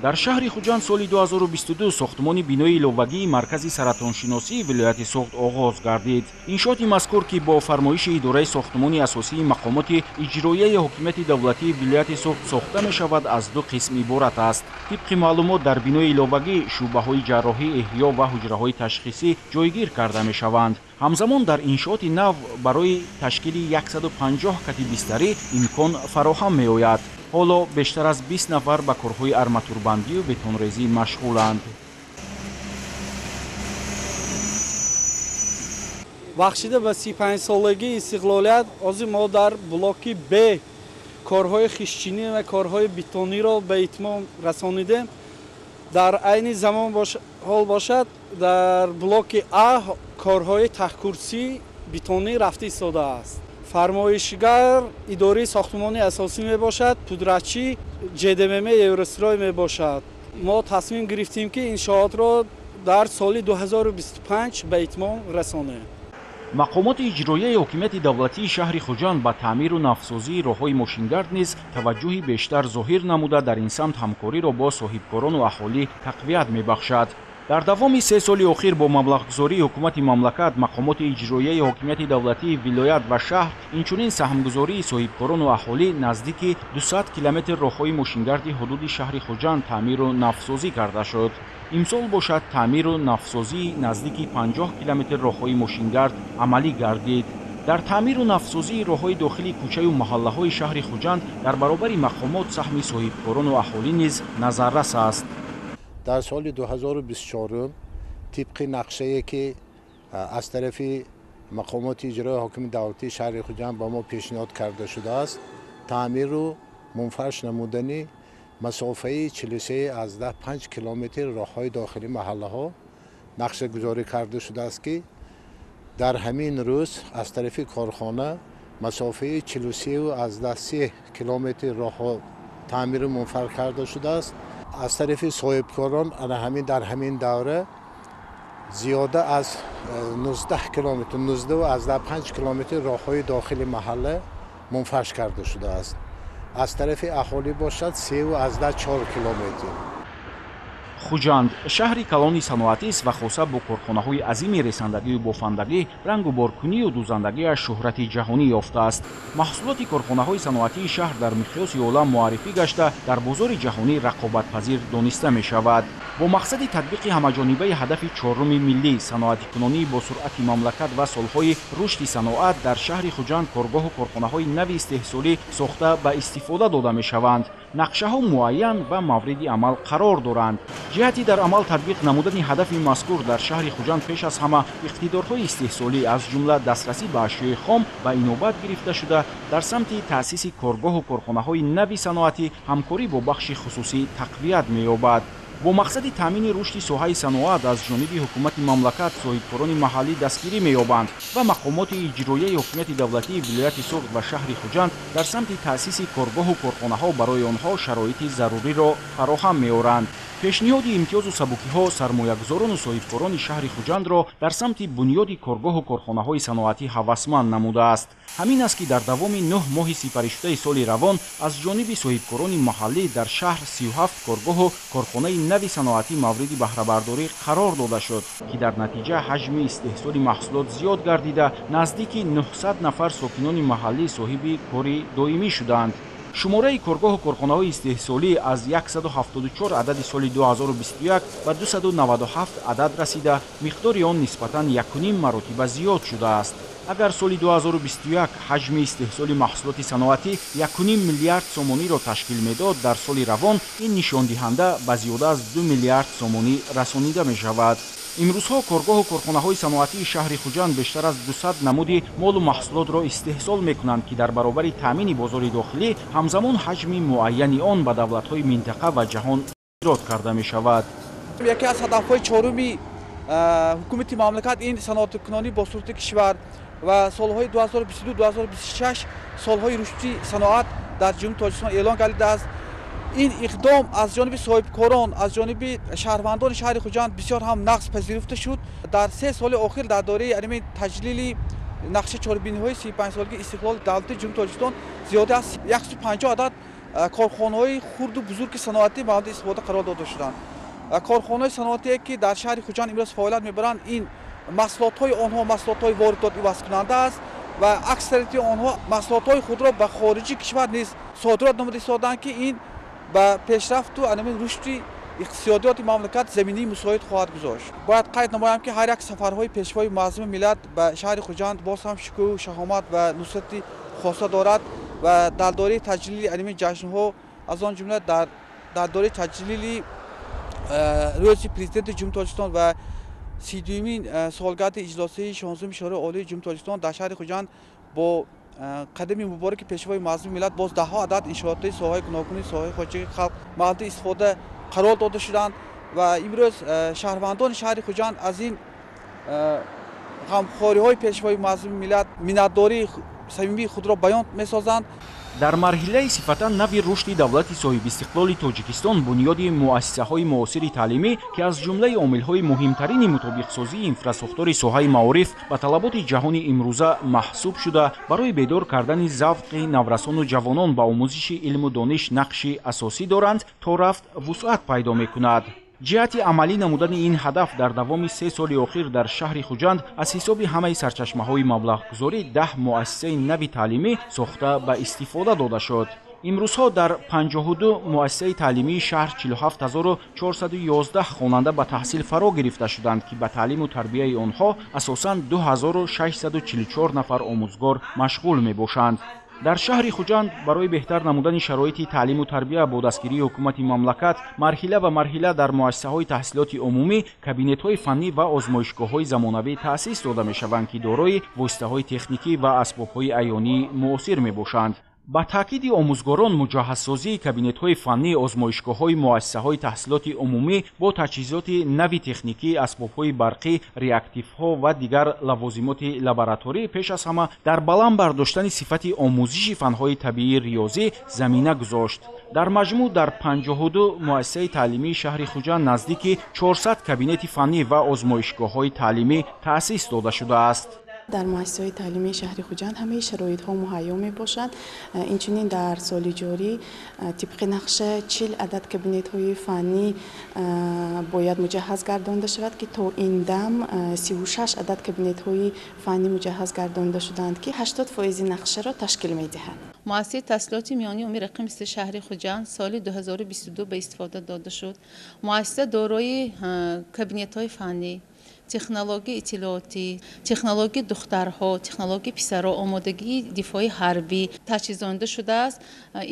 در شهر خوجند سال 2022 ساختمان بینای لوگی مرکز سرطانشناسی ولایت سوخت آغاز گردید. انشاءات مذکور که با فرمایش اداره ساختمان اساسی مقامات اجرایی حکومت دولتی ولایت سوخت ساخته می شود از 2 قسم عبارت است. طبق معلومات در بینای لوگی شعبه های جراحی، احیا و حجره های تشخیصی جایگیر کرده می شوند. همزمان در انشاءات نو برای تشکیل 150 کت بستری امکان فراهم می آید. حالا بیشتر از 20 نفر به کارهای ارماتوربندی و بتون‌ریزی مشغولند. بخشیده به 35 سالگی استقلالیت از ما در بلاک ب کارهای خشتچینی و کارهای بتونی را به اتمام رسانیدیم. در عین زمان حال باشد در بلاک ا کارهای ته‌کرسی بتونی رفته ایستاده است. فرمایشگر اداره ساختمان اساسی می باشد، پودرچی جدمم یورسترای می باشد. ما تصمیم گرفتیم که انشاءات را در سال 2025 به اتمام رسانیم. مقامات اجرایی حکومت دولتی شهر خوجند به تعمیر و نوسازی راههای ماشینگرد نیز توجهی بیشتر ظاهر نموده در این سمت همکاری را با صاحبکاران و اهالی تقویت می بخشد. در دوام 3 سال اخیر با مبلغگذاری حکومت مملکت مقامات اجرایی حکومت دولتی ولایت و شهر اینچنین سهمگذاری صاحبکاران و اهالی نزدیک 200 کیلومتر راههای ماشینگرد حدود شهر خوجند تعمیر و نوسازی کرده شد. امسال باشد تعمیر و نوسازی نزدیک 50 کیلومتر راههای ماشینگرد عملی گردید. дар таъмиру нафсозии роҳҳои дохили кӯчаю маҳаллаҳои шаҳри Хуҷанд дар баробари мақомот саҳми соҳибкорону аҳолӣ низ назаррас аст. дар соли 2024 тибқи нақшае ки аз тарафи мақомоти иҷрои ҳокими давлатии шаҳри Хуҷанд ба мо пешниҳод карда шудааст, таъмиру мунфарш намудани масофаи 43.5 километр роҳҳои дохили маҳаллаҳо нақшагузорӣ карда шудааст ки дар ҳамин рӯз аз тарафи корхона масофаи 43.3 километр роҳҳо таъмиру мунфарш карда шудааст. аз тарафи соҳибкорон дар ҳамин давра зиёда аз 19 километр 19.5 километр роҳҳои дохили маҳалла мунфарш карда шудааст. аз тарафи аҳолӣ бошад 3.4 километр. Хуҷанд шаҳри калони саноатист ва хоса бо корхонаҳои азими ресандагию бофандагӣ, рангу боркунию дузандагиаш шӯҳрати ҷаҳонӣ ёфтааст. маҳсулоти корхонаҳои саноатии шаҳр дар миқёси олам муаррифӣ гашта дар бозори ҷаҳонӣ рақобатпазир дониста мешавад. бо мақсади татбиқи ҳамаҷонибаи ҳадафи чоруми миллӣ саноатикунонии босуръати мамлакат ва солҳои рушди саноат дар шаҳри Хуҷанд коргоҳу корхонаҳои нави истеҳсолӣ сохта ба истифода дода мешаванд. нақшаҳо муайян ва мавриди амал қарор доранд. ҷиҳати дар амал татбиқ намудани ҳадафи мазкур дар шаҳри Хуҷанд пеш аз ҳама иқтидорҳои истеҳсолӣ аз ҷумла дастрасӣ ба ашёи хом ба инобат гирифта шуда, дар самти таъсиси коргоҳу корхонаҳои нави саноатӣ ҳамкорӣ бо бахши хусусӣ тақвият меёбад. бо мақсади таъмини рушди соҳаи саноат аз ҷониби ҳукумати мамлакат соҳибкорони маҳаллӣ дастгирӣ меёбанд ва мақомоти иҷроияи ҳокимияти давлатии вилояти Суғд ва шаҳри Хуҷанд дар самти таъсиси коргоҳу корхонаҳо барои онҳо шароити заруриро фароҳам меоранд. пешниҳоди имтиёзу сабукиҳо сармоягузорону соҳибкорони шаҳри Хуҷандро дар самти бунёди коргоҳу корхонаҳои саноатӣ ҳавасманд намудааст. ҳамин аст ки дар давоми 9 моҳи сипаришудаи соли равон аз ҷониби соҳибкорони маҳаллӣ дар шаҳр 37 коргоҳу корхонаи нави саноатӣ мавриди баҳрабардорӣ қарор дода шуд, ки дар натиҷа ҳаҷми истеҳсоли маҳсулот зиёд гардида, наздики 900 нафар сокинони маҳаллӣ соҳиби кори доимӣ шуданд. шумораи коргоҳу корхонаҳои истеҳсолӣ аз 174 адади соли 2021 ба 297 адад расида, миқдори он нисбатан 1.5 маротиба зиёд шудааст. агар соли 2021 ҳаҷми истеҳсоли маҳсулоти саноатӣ 1.5 миллиард сомониро ташкил медод, дар соли равон ин нишондиҳанда ба зиёда аз 2 миллиард сомонӣ расонида мешавад. имрӯзҳо коргоҳу корхонаҳои саноатии шаҳри Хуҷанд бештар аз 200 намуди молу маҳсулотро истеҳсол мекунанд, ки дар баробари таъмини бозори дохилӣ ҳамзамон ҳаҷми муайяни он ба давлатҳои минтақа ва ҷаҳон ирод карда мешавад. яке аз ҳадафҳои чоруми ҳукумати мамлакат ин саноаткунонӣ бо сурати кишвар ва солҳои 2022-2026 солҳои рушди саноат дар ҷумҳурии Тоҷикистон эълон гардидааст. ин иқдом аз ҷониби соҳибкорон, аз ҷониби шаҳрвандони шаҳри Хуҷанд бисёр ҳам нағз пазируфта шуд. дар 3 соли охир дар дораи таҷлили нақша чорбиниҳои 35-солаги истиқлоли давлати ҷумҳурии Тоҷикистон зиёда аз 150 адад корхонаҳои хурду бузурги саноатӣ мавриди истифода қарор дода шуданд. корхонаҳои саноатие ки дар шаҳри Хуҷанд имрӯз фаъолият мебаранд, ин маҳсулотҳои онҳо маҳсулотҳои воридот ивазкунанда аст ва аксарияти онҳо маҳсулотҳои худро ба хориҷи кишвар низ содирот намуда истоданд, ки ин ба пешрафту рушди иқтисодиёти мамлакат заминаи мусоид хоҳад гузошт. бояд қайд намоям, ки ҳар як сафарҳои пешвои муаззими миллат ба шаҳри Хуҷанд боз ҳам шукӯҳу шаҳомат ва нусрати хоса дорад ва дар дораи таҷлили ҷашнҳо, аз он ҷумла дар дораи таҷлили рӯзи президенти ҷумҳурии Тоҷикистон ва 32-мин солгарди иҷлосии 16-уми шӯрои олии ҷумҳурии Тоҷикистон дар шаҳри Хуҷанд бо қадами мубораки пешвои муаззими миллат боз даҳҳо адад иншоотҳои соҳаи гуногуни соҳаи хоҷагии халқ мавриди истифода қарор дода шуданд ва имрӯз шаҳрвандони шаҳри Хуҷанд аз ин ғамхориҳои пешвои муаззими миллат миннатдории самимии худро баён месозанд. дар марҳилаи сифатан нави рушди давлати соҳибистиқлоли Тоҷикистон бунёди муассисаҳои муосири таълимӣ, ки аз ҷумлаи омилҳои муҳимтарини мутобиқсозии инфраструктури соҳаи маориф ба талаботи ҷаҳони имрӯза маҳсуб шуда, барои бедор кардани завқи наврасону ҷавонон ба омӯзиши илму дониш нақши асосӣ доранд, то рафт вусъат пайдо мекунад. ҷиҳати амалӣ намудани ин ҳадаф дар давоми 3 соли охир дар шаҳри Хуҷанд аз ҳисоби ҳамаи сарчашмаҳои маблағгузорӣ 10 муассисаи нави таълимӣ сохта ба истифода дода шуд. имрӯзҳо дар 52 муассисаи таълимии шаҳр 47411 хонанда ба таҳсил фаро гирифта шуданд ки ба таълиму тарбияи онҳо асосан 2644 нафар омӯзгор машғул мебошанд. дар шаҳри хуҷанд барои беҳтар намудани шароити таълиму тарбия бо дастгирии ҳукумати мамлакат марҳила ва марҳила дар муассисаҳои таҳсилоти умумӣ кабинетҳои фаннӣ ва озмоишгоҳҳои замонавӣ таъсис дода мешаванд ки дорои воситаҳои техникӣ ва асбобҳои айёнии муосир мебошанд. ба таъкиди омӯзгорон муҷаҳҳазсозии кабинетҳои фаннӣ, озмоишгоҳҳои муассисаҳои таҳсилоти умумӣ бо таҷҳизоти нави техникӣ, асбобҳои барқӣ, реактивҳо ва дигар лавозимоти лабораторӣ пеш аз ҳама дар баланд бардоштани сифати омӯзиши фанҳои табиӣ риёзӣ замина гузошт. дар маҷмӯъ дар 52 муассисаи таълимии шаҳри хуҷанд наздики 400 кабинети фаннӣ ва озмоишгоҳҳои таълимӣ таъсис дода шудааст. дар муассисаҳои таълимии шаҳри хуҷанд ҳамаи шароитҳо муҳайё мебошад. инчунин дар соли ҷорӣ тибқи нақша 40 адад кабинетҳои фаннӣ бояд муҷаҳҳаз гардонда шавад ки то ин дам 36 адад кабинетҳои фаннӣ муҷаҳҳаз гардонда шуданд ки 80% нақшаро ташкил медиҳад. муассисаи таҳсилоти миёнии умуми рақами 3 шаҳри хуҷанд соли 2022 ба истифода дода шуд. муассиса дорои кабинетҳои фаннӣ, технологии иттилоотӣ, технологии духтарҳо, технологии писарҳо, омодагии дифои ҳарбӣ таҷҳизонда шудааст.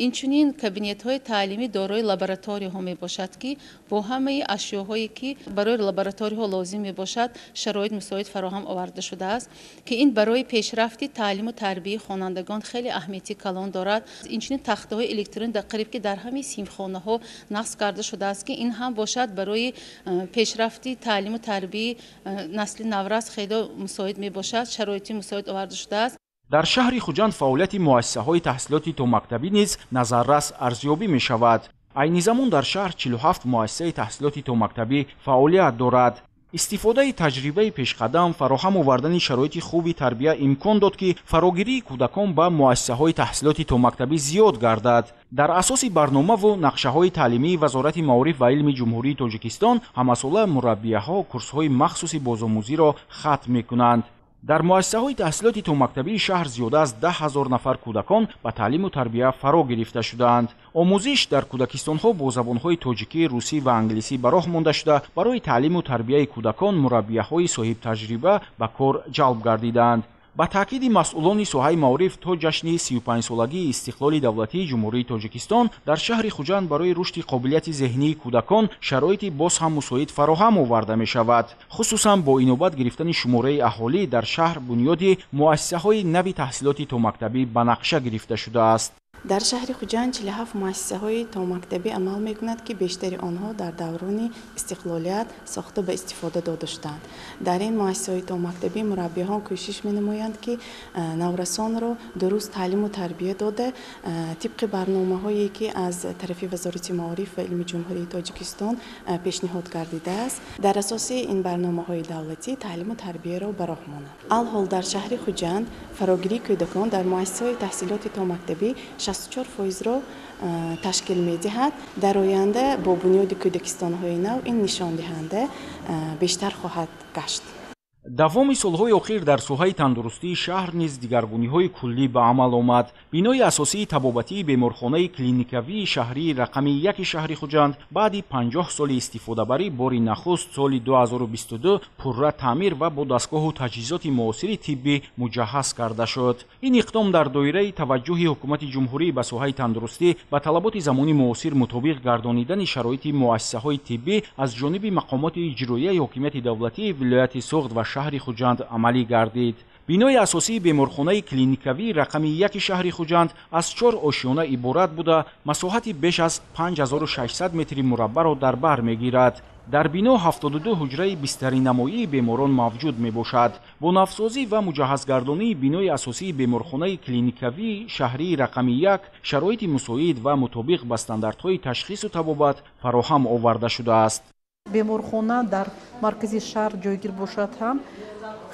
инчунин кабинетҳои таълимӣ дорои лабораторияҳо мебошад ки бо ҳамаи ашёҳое ки барои лабораторияҳо лозим мебошад шароит мусоид фароҳам оварда шудааст ки ин барои пешрафти таълиму тарбияи хонандагон хеле аҳамияти калон дорад. инчунин тахтаҳои электронӣ қариб ки дар ҳамаи синфхонаҳо нақс карда шудааст ки ин ҳам бошад барои пешрафти таълиму тарбияи насли наврас хеле мусоид мебошад, шароити мусоид оварда шудааст. дар шаҳри хуҷанд фаъолияти муассисаҳои таҳсилоти томактабӣ низ назаррас арзёбӣ мешавад. айни замон дар шаҳр 47 муассисаи таҳсилоти томактабӣ фаъолият дорад. истифодаи таҷрибаи пешқадам фароҳам овардани шароити хуби тарбия имкон дод ки фарогирии кӯдакон ба муассисаҳои таҳсилоти томактабӣ зиёд гардад. дар асоси барномаву нақшаҳои таълимии вазорати маориф ва илми ҷумҳурии Тоҷикистон ҳамасола мураббияҳо курсҳои махсуси бозомӯзиро хатм мекунанд. дар муассисаҳои таҳсилоти томактабии шаҳр зиёда аз 10 000 нафар кӯдакон ба таълиму тарбия фаро гирифта шудаанд. омӯзиш дар кӯдакистонҳо бо забонҳои тоҷикӣ, русӣ ва англисӣ ба роҳ монда шуда, барои таълиму тарбияи кӯдакон мураббияҳои соҳибтаҷриба ба кор ҷалб гардиданд. ба таъкиди масъулони соҳаи маориф то ҷашни 35-солагии истиқлоли давлатии ҷумҳурии Тоҷикистон дар шаҳри хуҷанд барои рушди қобилияти зеҳнии кӯдакон шароити боз ҳам мусоид фароҳам оварда мешавад. хусусан бо инобат гирифтани шумораи аҳолӣ дар шаҳр бунёди муассисаҳои нави таҳсилоти томактабӣ ба нақша гирифта шудааст. дар шаҳри хуҷанд 47 муассисаҳои томактабӣ амал мекунад ки бештари онҳо дар даврони истиқлолият сохта ба истифода дода шуданд. дар ин муассисаҳои томактабӣ мураббиён кӯшиш менамоянд ки наврасонро дуруст таълиму тарбия дода тибқи барномаҳое ки аз тарафи вазорати маориф ва илми ҷумҳурии Тоҷикистон пешниҳод гардидааст дар асоси ин барномаҳои давлатӣ таълиму тарбияро ба роҳ монанд. алҳол дар шаҳри хуҷанд фарогирии кӯдакон дар муассисаҳои таҳсилоти томактабӣ 64%-ро ташкил медиҳад. дар оянда бо бунёди кӯдакистонҳои нав ин нишондиҳанда бештар хоҳад гашт. давоми солҳои охир дар соҳаи тандурустии шаҳр низ дигаргуниҳои куллӣ ба амал омад. бинои асосии табобатии беморхонаи клиникавии шаҳрии рақами 1 шаҳри хуҷанд баъди 50 соли истифодабарӣ бори нахуст соли 2022 пурра таъмир ва бо дастгоҳу таҷҳизоти муосири тиббӣ муҷаҳҳаз карда шуд. ин иқдом дар доираи таваҷҷӯҳи ҳукумати ҷумҳурӣ ба соҳаи тандурустӣ ба талаботи замони муосир мутобиқ гардонидани шароити муассисаҳои тиббӣ аз ҷониби мақомоти иҷроияи ҳокимияти давлатии вилояти суғд ва шаҳри хуҷанд амалӣ гардид. бинои асосии беморхонаи клиникавии рақами 1 шаҳри хуҷанд аз 4 ошёна иборат буда масоҳати беш аз 5600 метри мураббаъро дар бар мегирад. дар бино 72 ҳуҷраи бистаринамоии беморон мавҷуд мебошад. бо навсозӣ ва муҷаҳҳазгардонии бинои асосии беморхонаи клиникавии шаҳрии рақами 1 шароити мусоид ва мутобиқ ба стандартҳои ташхису табобат фароҳам оварда шудааст. беморхона дар маркази шаҳр ҷойгир бошад ҳам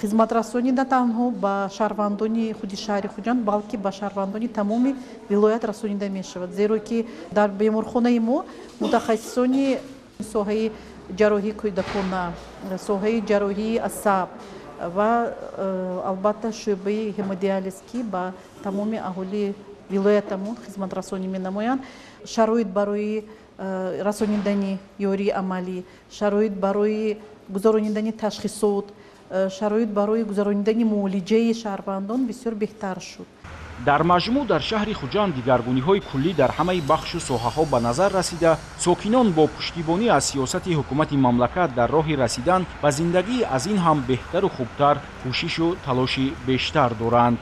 хизматрасонӣ на танҳо ба шаҳрвандони худи шаҳри хуҷанд балки ба шаҳрвандони тамоми вилоят расонида мешавад, зеро ки дар беморхонаи мо мутахассисони соҳаи ҷарроҳии кӯдакона, соҳаи ҷарроҳии асаб ва албатта шӯъбаи ҳемодиализ ки ба тамоми аҳолии вилоятамон хизматрасонӣ менамоянд. Шароит барои расониндани ёрии амалӣ, шароит барои гузарониндани ташхисот, шароит барои гузарониндани муолиҷаи шаҳрвандон бисёр беҳтар шуд. дар маҷмӯъ дар шаҳри хуҷанд дигаргуниҳои куллӣ дар ҳамаи бахшу соҳаҳо ба назар расида, сокинон бо пуштибонӣ аз сиёсати ҳукумати мамлакат дар роҳи расидан ба зиндагии аз ин ҳам беҳтару хубтар кӯшишу талоши бештар доранд.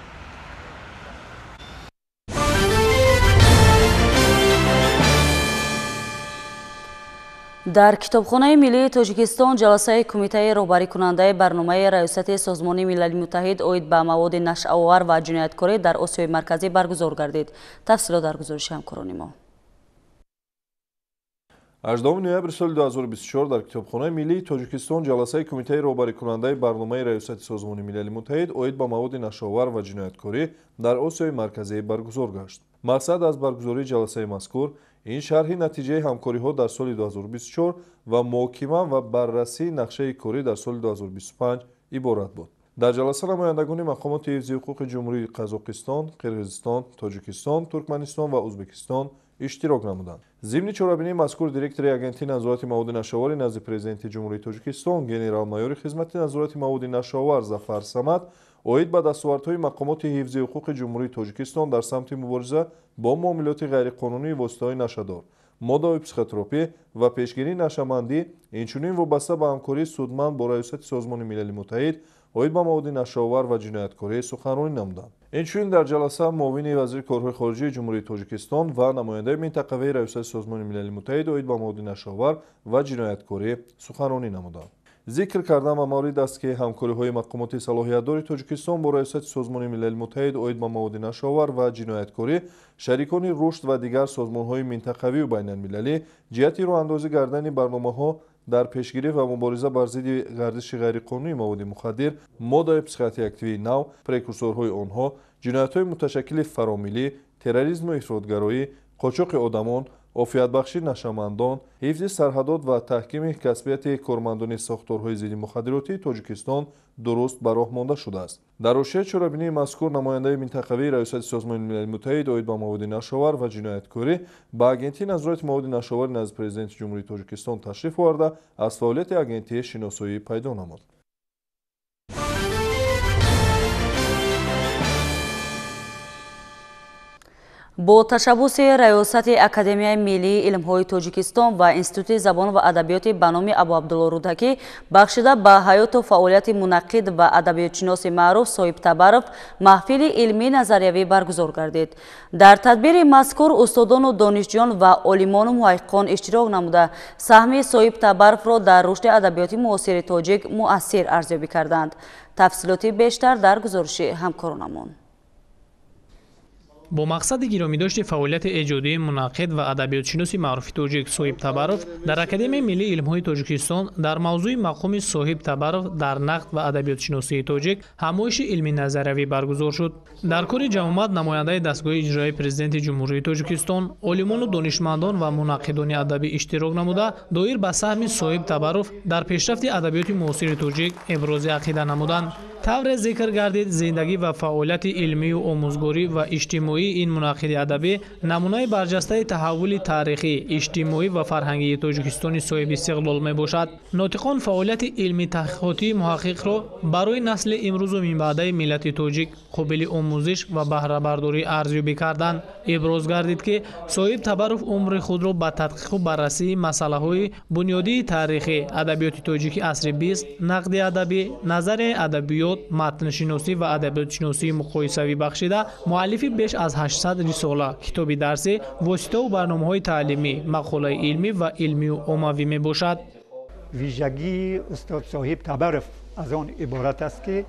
дар китобхонаи миллии Тоҷикистон ҷаласаи кумитаи роҳбарикунандаи барномаи раёсати Созмони Милали Муттаҳид оид ба маводи нашъовар ва ҷинояткорӣ дар Осиёи Марказӣ баргузор гардид. Тафсилот дар гузориши ҳамкорони мо. 18 ноябри соли 2024 дар китобхонаи миллии Тоҷикистон ҷаласаи кумитаи роҳбарикунандаи барномаи раёсати Созмони Милали Муттаҳид оид ба маводи нашъовар ва ҷинояткорӣ дар Осиёи Марказӣ баргузор гашт. Мақсад аз баргузории ҷаласаи мазкур ин шарҳи натиҷаи ҳамкориҳо дар соли 2024 ва муҳокима ва баррасии нақшаи корӣ дар соли 2025 иборат буд. дар ҷаласа намояндагони мақомоти ҳифзи ҳуқуқи ҷумҳурии Қазоқистон, Қирғизистон, Тоҷикистон, Туркманистон ва Ӯзбекистон иштирок намуданд. Зимни чорабинии мазкур директори агентии назорати маводи нашъоварӣ назди президенти ҷумҳурии Тоҷикистон генерал-майори хизмати назорати маводи нашъовар Зафар Самад оид ба дастовардҳои мақомоти ҳифзи ҳуқуқи ҷумҳурии Тоҷикистон дар самти мубориза бо муомилоти ғайриқонунии воситаҳои нашадор, моддаҳои психотропӣ ва пешгирии нашамандӣ, инчунин вобаста ба ҳамкории судманд бо раёсати Созмони Милали Муттаҳид оид ба маводи нашъовар ва ҷинояткорӣ суханронӣ намуданд. Инчунин дар ҷаласа муовини вазири корҳои хориҷии ҷумҳурии Тоҷикистон ва намояндаи минтақавии раёсати Созмони Милали Муттаҳид оид ба маводи нашъовар ва ҷинояткорӣ суханронӣ намуданд. зикр кардам ба маврид аст ки ҳамкориҳои мақомоти салоҳиятдори Тоҷикистон бо раёсати Созмони Милали Муттаҳид оид ба маводи нашъовар ва ҷинояткорӣ, шарикони рушд ва дигар созмонҳои минтақавию байналмилалӣ ҷиҳати роҳандозӣ кардани барномаҳо дар пешгирӣ ва мубориза бар зидди гардиши ғайриқонунии маводи мухаддир, моддаи психотроактивии нав, прекурсорҳои онҳо, ҷиноятҳои муташаккили фаромилӣ, терроризму ифротгароӣ, қочоқи одамон, офиятбахшии нашамандон, ҳифзи сарҳадот ва таҳкими касбияти кормандони сохторҳои зидди мухаддиротии Тоҷикистон дуруст ба роҳ монда шудааст. дар ошияи чорабинии мазкур намояндаи минтақавии раёсати Созмони Милали Муттаҳид оид ба маводи нашъовар ва ҷинояткорӣ ба агентии назорати маводи нашъовари назди президенти ҷумҳурии Тоҷикистон ташриф оварда аз фаъолияти агентии шиносоӣ пайдо намуд. бо ташаббуси раёсати Академияи Миллии илмҳои Тоҷикистон ва Институти забон ва адабиёти ба номи Абу Абдулло Рудакӣ бахшида ба ҳаёту фаъолияти мунаққид ва адабиётшиноси маъруф Соҳиб Табаров маҳфили илмӣ назариявӣ баргузор гардид. дар тадбири мазкур устодону донишҷӯён ва олимону муҳаққиқон иштирок намуда саҳми Соҳиб Табаровро дар рушди адабиёти муосири тоҷик муассир арзёбӣ карданд. тафсилоти бештар дар гузориши ҳамкоронамон. бо мақсади гиромидошти фаъолияти эҷодии мунаққид ва адабиётшиноси маъруфи тоҷик Соҳиб Табаров дар Академияи Миллии илмҳои Тоҷикистон дар мавзӯи мақоми Соҳиб Табаров дар нақд ва адабиётшиносии тоҷик ҳамоиши илмӣ назариявӣ баргузор шуд. дар кори ҷамъомад намояндаи дастгоҳи иҷроии президенти ҷумҳурии Тоҷикистон, олимону донишмандон ва мунаққидони адабӣ иштирок намуда доир ба саҳми Соҳиб Табаров дар пешрафти адабиёти муосири тоҷик ибрози ақида намуданд. тавре зикр гардид зиндагӣ ва фаъолияти илмию омӯзгорӣ ва иҷтимоии ин мунаққиди адабӣ намунаи барҷастаи таҳаввули таърихӣ, иҷтимоӣ ва фарҳангии Тоҷикистони соҳиби истиқлол мебошад. нотиқон фаъолияти илмӣ таҳқиқотии муҳаққиқро барои насли имрӯзу минбаъдаи миллати тоҷик қобили омӯзиш ва баҳрабардорӣ арзёбӣ карданд. иброз гардид ки Соҳиб Табаров умри худро ба тадқиқу баррасии масъалаҳои бунёдии таърихӣ, адабиёти тоҷики асри 20, нақди адабӣ, назарияи адабиёт, матншиносӣ ва адабиётшиносии муқоисавӣ бахшида муаллифи беш аз 800 рисола, китоби дарсӣ, воситаву барномаҳои таълимӣ, мақолаи илмӣ ва илмию оммавӣ мебошад. вижагии устод Соҳиб Табаров аз он иборат аст ки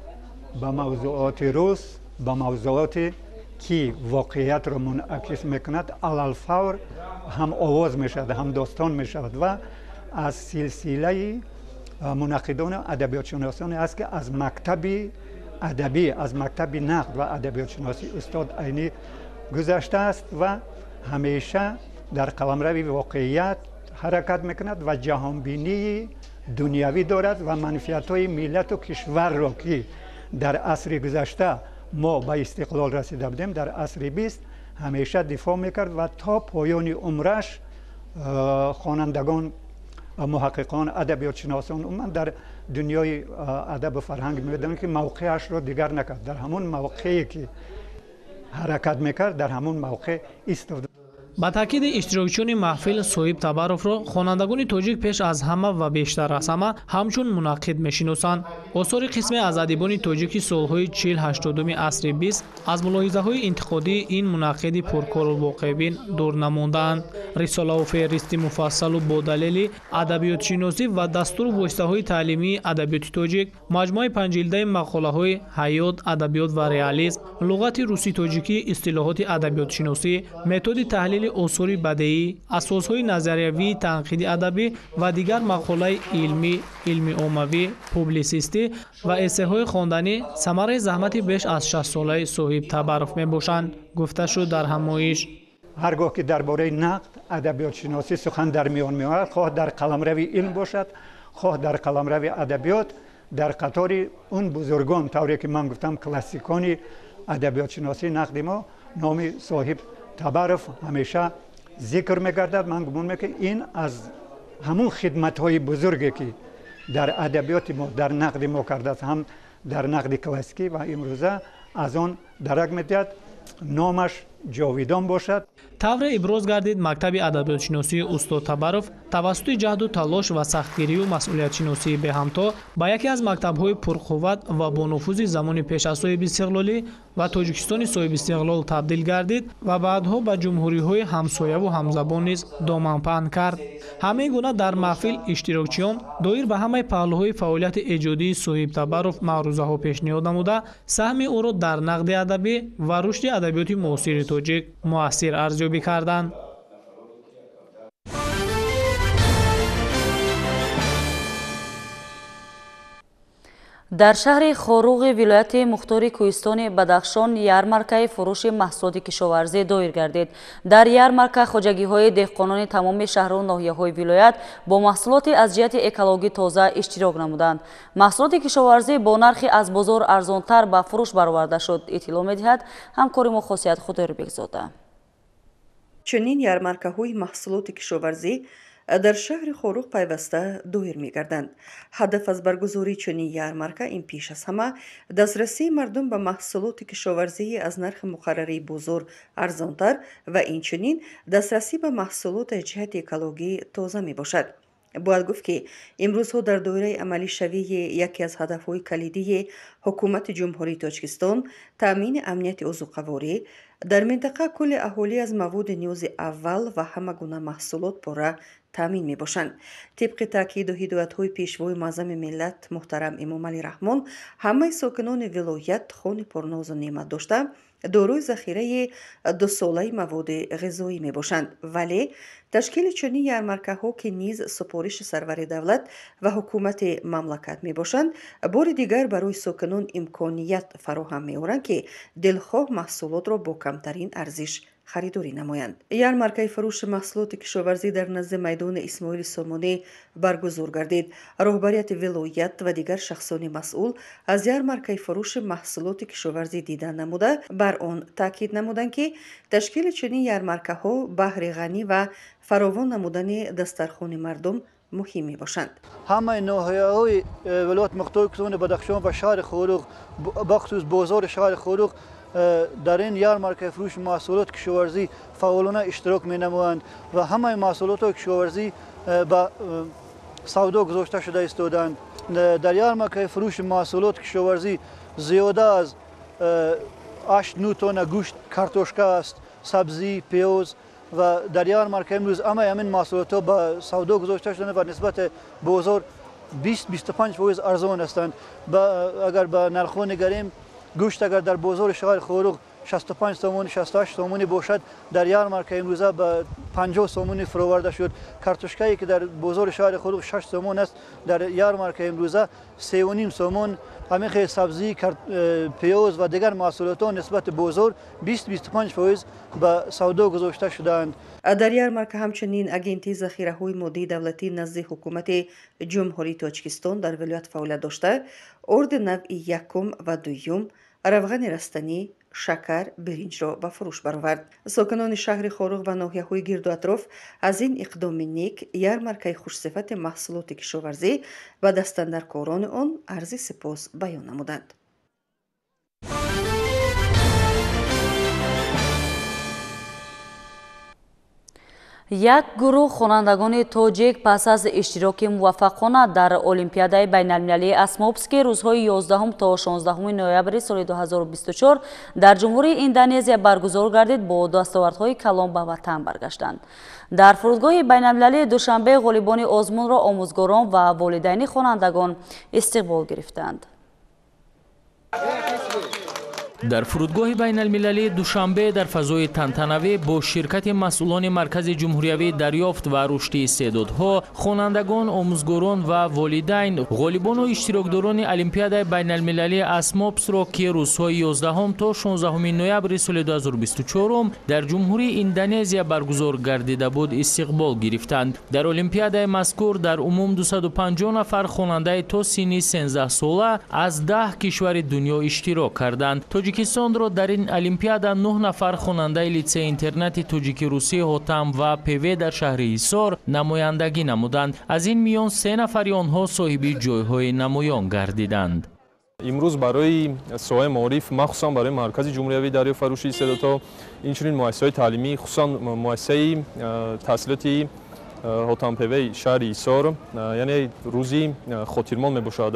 ба мавзуоти рӯз, ба мавзуоте ки воқеиятро мунъакис мекунад алалфавр ҳам овоз мешавад, ҳам достон мешавад ва аз силсилаи мунаққидону адабиётшиносоне аст ки аз мактаби адабӣ, аз мактаби нақд ва адабиётшиносӣ устод айнӣ гузаштааст ва ҳамеша дар қаламрави воқеият ҳаракат мекунад ва ҷаҳонбинии дунявӣ дорад ва манфиатҳои миллату кишварро ки дар асри гузашта мо ба истиқлол расида будем, дар асри 20 همیشه دفاع میکرد و تا پایان عمرش خوانندگان، محققان، ادبیات شناسان من در دنیای ادب و فرهنگ میدونن که موقعش را دیگر نکرد. در همون موقعی که حرکت میکرد در همون موقع ایستاد. با تاکید اشتراکچیان محفل صاحب تبرف را خوانندگان تاجیک پیش از همه و بیشتر از همه همچون منعقد میشناسند. آثار قسمی از ادیبان تاجیک سالهای 40-80 عصر 20 از ملاحظه‌های انتقادی این منعقد پرکار و واقع‌بین دور نماندند. رساله و فهرست مفصل و با دلیل ادبیات شناسی و دستور واسطه‌های تعلیمی ادبیات تاجیک، مجموعه 5 جلده مقاله‌های حیات، ادبیات و رئالیسم، لغت روسی تاجیکی، اصطلاحات ادبیات شناسی، متد تحلیل اصول بدیعی، اساسهای نظریوی تنقیدی ادبی و دیگر مقاله علمی عمومی، پوبلیسیستی و اسه‌های خواندنی ثمره زحمت بیش از 60 ساله صاحب تبرف میباشند گفته شد در همایش. هرگاه که درباره نقد ادبیات شناسی سخن در میان میآید، خواه در قلمرو علم باشد خواه در قلمرو ادبیات، در قطار اون بزرگان طوری که من گفتم کلاسیکان ادبیات شناسی نقد ما نام صاحب تبرف همیشه ذکر میگردد. من گمان میکنم این از همون خدمت‌های بزرگی که در ادبیات ما در نقد ما کرده است، هم در نقد کلاسیکی و امروزه از آن درک می‌دهد نامش جاویدان باشد. طور ابراز گردید مکتب ادبیات شناسی استاد تبرف توسط جهد و تلاش و سختگیری و مسئولیت شناسی به همتا با یکی از مکتب‌های پرقوت و با نفوذ زمان پیش از صاحب استقلالی و تاجیکستان صاحب استقلال تبدیل گردید و بعدها به جمهوری‌های همسایه و همزبان نیز دامن‌پهن کرد. همه گونه در محفل اشتراکچیان دایر به همه پهلوهای فعالیت ایجادی صاحب تبرف معروضه‌ها پیشنهاد نموده سهم او را در نقد ادبی و رشد ادبیات معاصر تاجیک مؤثر ارزیابی کردند. در شهر خوروغ ولایت مختار کوهستان بدخشان یارمارکه فروش محصولات کشاورزی دایر گردید. در یارمارکه خواجگی‌های دهقانان تمام شهر و ناحیه‌های ولایت با محصولات از جهت اکولوژی تازه اشتراک نمودند. محصولات کشاورزی با نرخی از بازار ارزان‌تر به فروش برآورده شد. اطلاع می‌دهد همکار ما خاصیت خدایربک زاده. چنین یارمارکه‌های محصولات کشاورزی در شهر خوروغ پیوسته دایر می‌گردند. هدف از برگزاری چنین یارمارکه این پیش از همه دسترسی مردم به محصولات کشاورزی از نرخ مقرره بازار ارزانتر و این چنین دسترسی به محصولات جهت اکولوژی تازه می باشد. باید گفت که امروزها در دوره عملی شوی یکی از هدف‌های کلیدی حکومت جمهوری تاجیکستان تامین امنیت عضوقواری در منطقه کل اهالی از مواد نیاز اول و همه گونه محصولات پاره تامین می باشند. طبق تاکید و هدایت‌های پیشوای معظم ملت محترم امام علی رحمان، همه ساکنان ولایت خانه پرناز و نعمت داشته دارای ذخیره 2 ساله مواد غذایی می باشند، ولی تشکیل چنین یارمارکه‌ها که نیز سپارش سرور دولت و حکومت مملکت می باشند بار دیگر برای ساکنان امکانیت فراهم می آورند که دلخواه محصولات را با کمترین ارزش خریداری نمایند. یارمارکه فروش محصولات کشاورزی در نزد میدان اسماعیل سامانی برگزار گردید. رهبریت ولایت و دیگر شخصان مسئول از یارمارکه فروش محصولات کشاورزی دیدن نموده بر آن تاکید نمودند که تشکیل چنین یارمارکه ها بهره غنی و فراوان نمودن دسترخوان مردم مهم می باشند. همه ناحیه‌های ولایت مختار کوهستان بدخشان و شهر خوروغ بخصوص بازار شهر خوروغ در این یارمارکه فروش محصولات کشاورزی فعالانه اشتراک می نمایند و همه محصولات کشاورزی به سودا گذاشته شده ایستادند. در یارمارکه فروش محصولات کشاورزی زیاده از 8-9 تن گوشت کارتوشکا است، سبزی، پیاز و در یارمارکه امروز همین محصولات به سودا گذاشته شده و نسبت بازار 20-25% ارزان هستند. اگر به نرخ‌ها نگریم گوشت اگر در بازار شهر خوروغ 65 سومون 68 سومونی باشد در یارمارکه امروزه به 50 سومونی فراورده شد. کارتوشکایی که در بازار شهر خوروغ 6 سومون است در یارمارکه امروزه 3.5 سومون. همین خیلی سبزی، پیاز و دیگر محصولات نسبت بازار 20-25% به سودا گذاشته شدند. در یارمارکه همچنین اگنتی ذخیره‌های مادی دولتی نزد حکومت جمهوری تاجیکستان در ولایت فعالیت داشته. ارد نوع یکم و دوم، روغن رستنی، шакар, биринҷро ба фурӯш баровард. сокинони шаҳри Хоруғ ва ноҳияҳои гирду атроф аз ин иқдоми нек ярмаркаи хушсифати маҳсулоти кишоварзӣ ба дастандаркорони он арзи сипос баён намуданд. як гурӯҳ хонандагони тоҷик пас аз иштироки муваффақона дар Олимпиадаи байналмилалии Асмопс ки рӯзҳои 11 то 16 ноябри соли 2024 дар ҷумҳурии Индонезия баргузор гардид, бо дастовардҳои калон ба ватан баргаштанд. дар фурудгоҳи байналмилалии Душанбе ғолибони озмунро омӯзгорон ва волидайни хонандагон истиқбол гирифтанд. дар фурудгоҳи байналмилалии Душанбе дар фазои тантанавӣ бо ширкати масъулони маркази ҷумҳуриявии дарёфт ва рушди истеъдодҳо, хонандагон, омӯзгорон ва волидайн ғолибону иштирокдорони Олимпиадаи байналмилалии Асмопсро ки рӯзҳои 11 то 16 ноябри соли 2024 дар ҷумҳурии Индонезия баргузор гардида буд, истиқбол гирифтанд. дар Олимпиадаи мазкур дар умум 250 нафар хонандаи то синни 13 сола аз 10 кишвари дунё иштирок карданд. Тоҷикистонро дар ин олимпиада 9 нафар хонандаи литсеи интернати тоҷики русӣ Ҳотам ва ПВ дар шаҳри Ҳисор намояндагӣ намуданд. аз ин миён 3 нафари онҳо соҳиби ҷойҳои намоён гардиданд. имрӯз барои соҳаи маориф, махсусан барои маркази ҷумҳуриявии дарёфт ва рушди истеъдодҳо, инчунин муассисаҳои таълимӣ, хусусан муассисаи таҳсилоти Ҳотам ПВ шаҳри Ҳисор, яъне рӯзи хотирмон мебошад.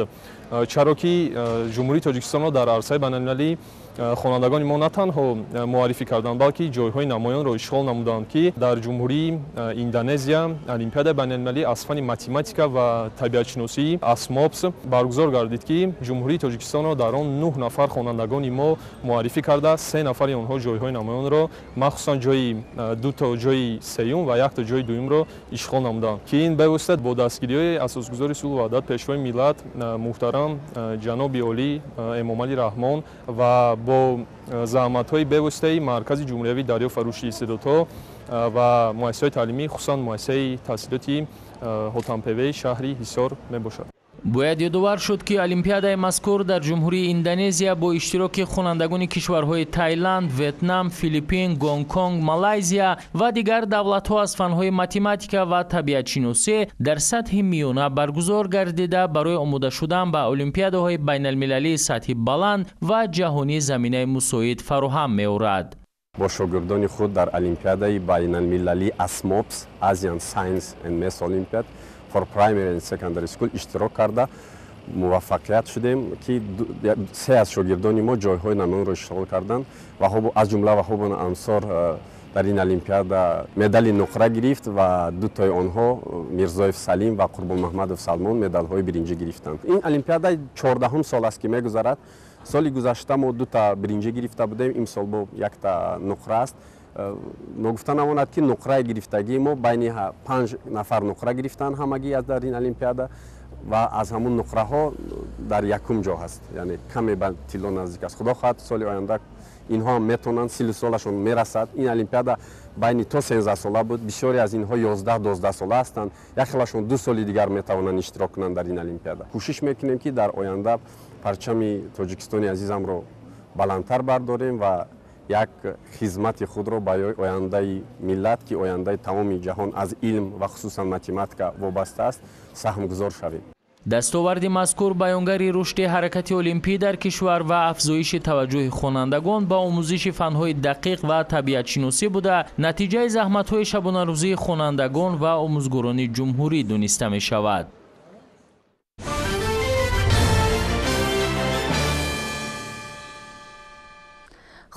чаро ки ҷумҳурии Тоҷикистонро дар арсаи байналмилалӣ хонандагони мо на танҳо муаррифӣ карданд, балки ҷойҳои намоёнро ишғол намуданд, ки дар ҷумҳурии Индонезия Олимпиадаи байналмилалии аз фани математика ва табиатшиносӣ Асмопс баргузор гардид, ки ҷумҳурии Тоҷикистонро дар он 9 нафар хонандагони мо муаррифӣ карда, 3 нафари онҳо ҷойҳои намоёнро, махсусан ҷои 2 то ҷои сеюм ва 1 то ҷои дуюмро ишғол намуданд, ки ин бевосита бо дастгириҳои асосгузори сулҳу ваҳдат пешвои миллат муҳтарам ҷаноби олӣ Эмомалӣ Раҳмон ва бо заҳматҳои бевоситаи маркази ҷумҳуриявии дарёфт ва рушди истеъдодҳо ва муассисаҳои таълимӣ, хусусан муассисаи таҳсилоти Ҳотам ПВ шаҳри Ҳисор мебошад. бояд ёдовар шуд, ки олимпиадаи мазкур дар ҷумҳурии Индонезия бо иштироки хонандагони кишварҳои Таиланд, Ветнам, Филиппин, Гонконг, Малайзия ва дигар давлатҳо аз фанҳои математика ва табиатшиносӣ дар сатҳи миёна баргузор гардида, барои омода шудан ба олимпиадаҳои байналмилалии сатҳи баланд ва ҷаҳонӣ заминаи мусоид фароҳам меорад. бо шогирдони худ дар олимпиадаи байналмилалии Asmops Asian Science and Maths Olympiad for Primary and Secondary School иштирок карда муваффақият шудем, ки 3 аз шогирдони мо ҷойҳои намоёнро ишғол карданд ва аз ҷумла Ваҳобон Ансор дар ин олимпиада медали нуқра гирифт ва 2 тои онҳо Мирзоев Салим ва Қурбонмаҳмадов Салмон медалҳои биринҷӣ гирифтанд. ин олимпиада 14 сол аст ки мегузарад. соли гузашта мо 2 та биринҷӣ гирифта будем, имсол бо 1 та нуқра аст. ногуфта намонад, ки нуқраи гирифтагии мо байни 5 нафар нуқра гирифтанд ҳамагӣ дар ин олимпиада ва аз ҳамун нуқраҳо дар якум ҷо ҳаст, яъне каме ба тилло наздик аст. худо хоҳад соли оянда инҳо ҳам метонанд, силу солашон мерасад. ин олимпиада байни то 13 сола буд, бисёре аз инҳо 11-12 сола ҳастанд, як хелашон 2 соли дигар метавонанд иштирок кунанд дар ин олимпиада. кӯшиш мекунем, ки дар оянда парчами Тоҷикистони азизамро баландтар бардорем ва як хизмати худро ба ояндаи миллат, ки ояндаи тамоми ҷаҳон аз илм ва хусусан математика вобаста аст, саҳмгузор шавем. дастоварди мазкур баёнгари рушди ҳаракати олимпӣ дар кишвар ва афзоиши таваҷҷӯҳи хонандагон ба омӯзиши фанҳои дақиқ ва табиатшиносӣ буда, натиҷаи заҳматҳои шабонарӯзии хонандагон ва омӯзгорони ҷумҳурӣ дониста мешавад.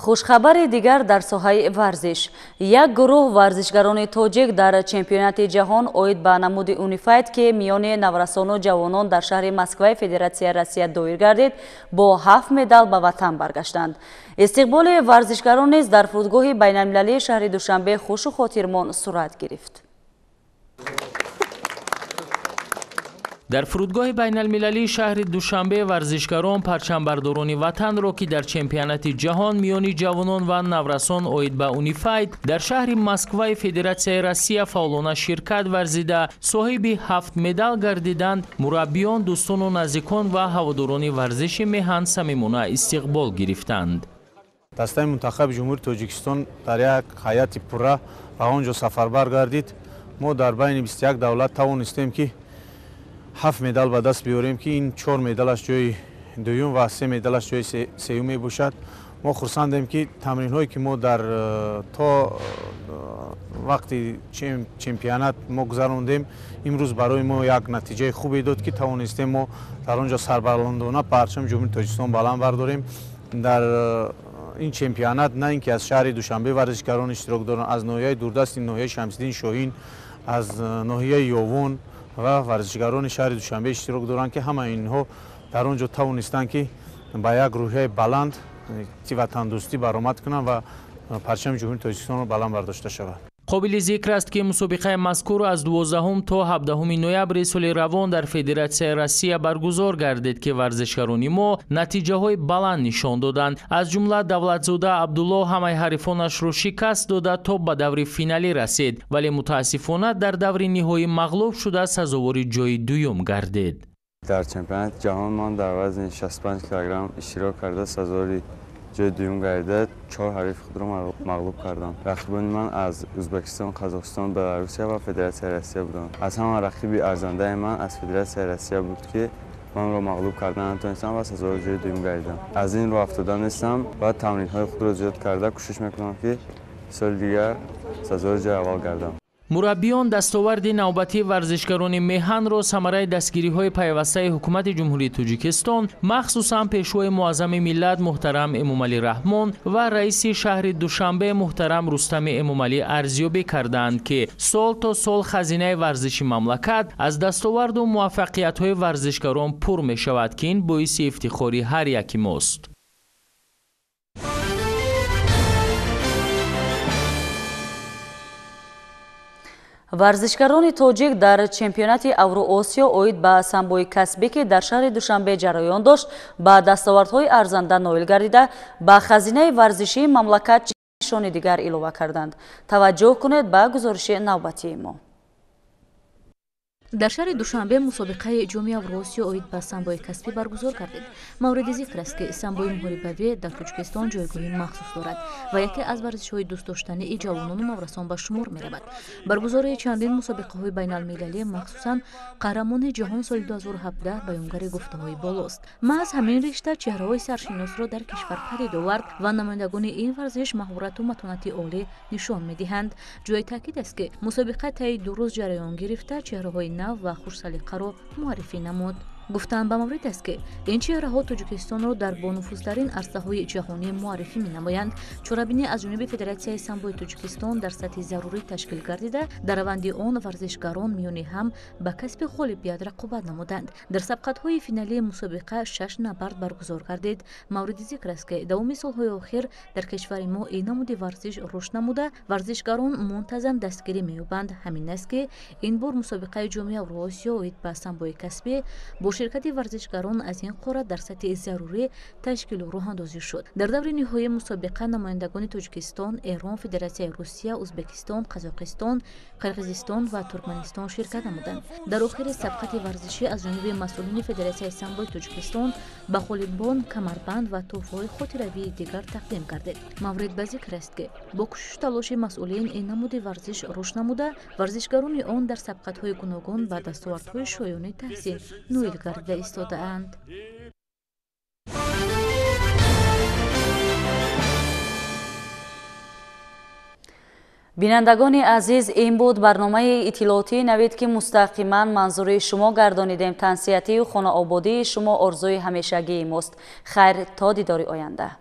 хушхабари дигар дар соҳаи варзиш. як гурӯҳ варзишгарони тоҷик дар чемпионати ҷаҳон оид ба намуди Unified ки миёни наврасону ҷавонон дар шаҳри Москваи Федератсияи Россия доир гардид, бо 7 медал ба ватан баргаштанд. истиқболи варзишгарон низ дар фурудгоҳи байналмилалии шаҳри Душанбе хушу хотирмон сурат гирифт. дар фурудгоҳи байналмилалии шаҳри Душанбе варзишгарон парчамбардорони ватанро, ки дар чемпионати ҷаҳон миёни ҷавонон ва наврасон оид ба Unified дар шаҳри Москваи Федератсияи Россия фаъолона ширкат варзида, соҳиби 7 медал гардиданд, мураббиён, дӯстону наздикон ва ҳаводорони варзиши меҳан самимона истиқбол гирифтанд. دسته منتخب جمهوری تاجیکستان در یک هیئت پوره به آنجا سفربر گردید. ما در بین 21 دولت توانستیم که 7 مدال به دست بیاریم که این 4 مدالش جای دوم و 3 مدالش جای سوم می باشد. ما خرسندیم که تمرین هایی که ما در تا وقتی چمپیونات ما گذراندیم امروز برای ما یک نتیجه خوبی داد که توانستیم ما در آنجا سربلندانه پرچم جمهوری تاجیکستان بلند برداریم. در این چمپیونات نه اینکه از شهر دوشنبه ورزشکاران اشتراک دارند، از ناحیه دوردست ناحیه شمس‌الدین شاهین، از ناحیه یاون و ورزشکاران شهر دوشنبه اشتراک دارند که همه اینها در آنجا توانستند که با یک روحیه بلند وطن دوستی برآمد کنند و پرچم جمهوری تاجیکستان را بلند برداشته شود. قابل ذکر است که مسابقه مذکور از 12 تا 17 نوامبر سال روان در فدراسیای روسیه برگزار گردید که ورزشکاران ما نتیجه های بلند نشان دادند. از جمله دولتزاده عبدالله همه حریفانش را شکست داده تا به دور فینالی رسید، ولی متاسفانه در دور نهایی مغلوب شده سزاوار جای دوم گردید. در چمپیونات جهان من در وزن 65 کیلوگرم اشتراک کرده سزاوار جای دوم گردید. 4 حریف خود را مغلوب کردم. رقیبان من از ازبکستان، قزاقستان، بلاروسیه و فدراسیای روسیه بودند. از همه رقیب ارزنده من از فدراسیای روسیه بود که من را مغلوب کردن نتونستم و سزاوار جای دوم گردیدم. از این رو افتاده نیستم و تمرین های خود را زیاد کرده کوشش میکنم که سال دیگر سزاوار جای اول گردم. مربیان دستاورد نوبتی ورزشکاران میهن را ثمره دستگیری‌های پیوسته حکومت جمهوری تاجیکستان مخصوصا پیشوای معظم ملت محترم امامعلی رحمان و رئیس شهر دوشنبه محترم رستم امامعلی ارزیابی کردند که سال تا سال خزینه ورزشی مملکت از دستاورد و موفقیت‌های ورزشکاران پر می‌شود که این باعث افتخاری هر یکی ماست. ورزشکاران تاجیک در چمپیونات اورو-آسیا اوید به سامبوی کسبی که در شهر دوشنبه جریان داشت با دستاوردهای ارزنده نایل گردیده به خزینه ورزشی مملکت نشان دیگر الوه کردند. توجه کنید به گزارش نوبتی ما. در شهر دوشنبه مسابقه جام اورو-آسیا اوید به سامبوی کسبی برگزار گردید. مورد ذکر است که سامبوی محاربوی در تاجیکستان جایگاهی مخصوص دارد و یکی از ورزش‌های دوست داشتنی جوانان و نورسان به شمار می‌رود. برگزاری چندین مسابقه‌های بین‌المللی مخصوصاً قهرمان جهان سال 2017 بیانگر گفته‌های بالاست. محض همین رشته چهره‌های سرشناس را در کشور پدید آورد و نمایندگان این ورزش مهارت و متانت عالی نشان می‌دهند. جای تاکید است که مسابقه طی 2 روز جریان گرفته چهره‌های نو و خوش‌سلیقه را معرفی نمود. گفتن به مورد است که این چهره‌ها تاجیکستان را در بانفوذترین عرصه‌های جهانی معرفی می‌نمایند. چرابینی از جانب فدراسیای سامبوی تاجیکستان در سطح ضروری تشکیل گردیده در روند آن ورزشکاران میانی هم به کسب غالبیت رقابت نمودند. در سبقت‌های فینالی مسابقه 6 نبرد برگزار گردید. مورد ذکر است که دوام سال‌های اخیر در کشور ما این نمود ورزش رشد نموده، ورزشکاران منتظم دستگیری می‌یابند. همین است که این بار مسابقه جام اورو-آسیا اوید به سامبوی کسبی با شرکت ورزشکاران از این قاره در سطح ضروری تشکیل و راه اندازی شد. در دور نهایی مسابقه نمایندگان تاجیکستان، ایران، فدراسیای روسیه، ازبکستان، قزاقستان، قرقیزستان و ترکمنستان شرکت نمودند. در آخر سبقت ورزشی از جانب مسئولین فدراسیای سامبوی تاجیکستان به غالبان کمربند و تحفه‌های خاطروی دیگر تقدیم گردید. مورد به ذکر است که با کوشش تلاش مسئولین این نمود ورزش رشد نموده، ورزشکاران آن در سبقت‌های گوناگون و دستاوردهای شایان تحسین نایل گردیده ایستاده‌اند. بینندگان عزیز، این بود برنامه اطلاعاتی نوید که مستقیما منظور شما گردانیدیم. تنسیتی و خانه آبادی شما آرزوی همیشگی ماست. خیر تا دیدار آینده.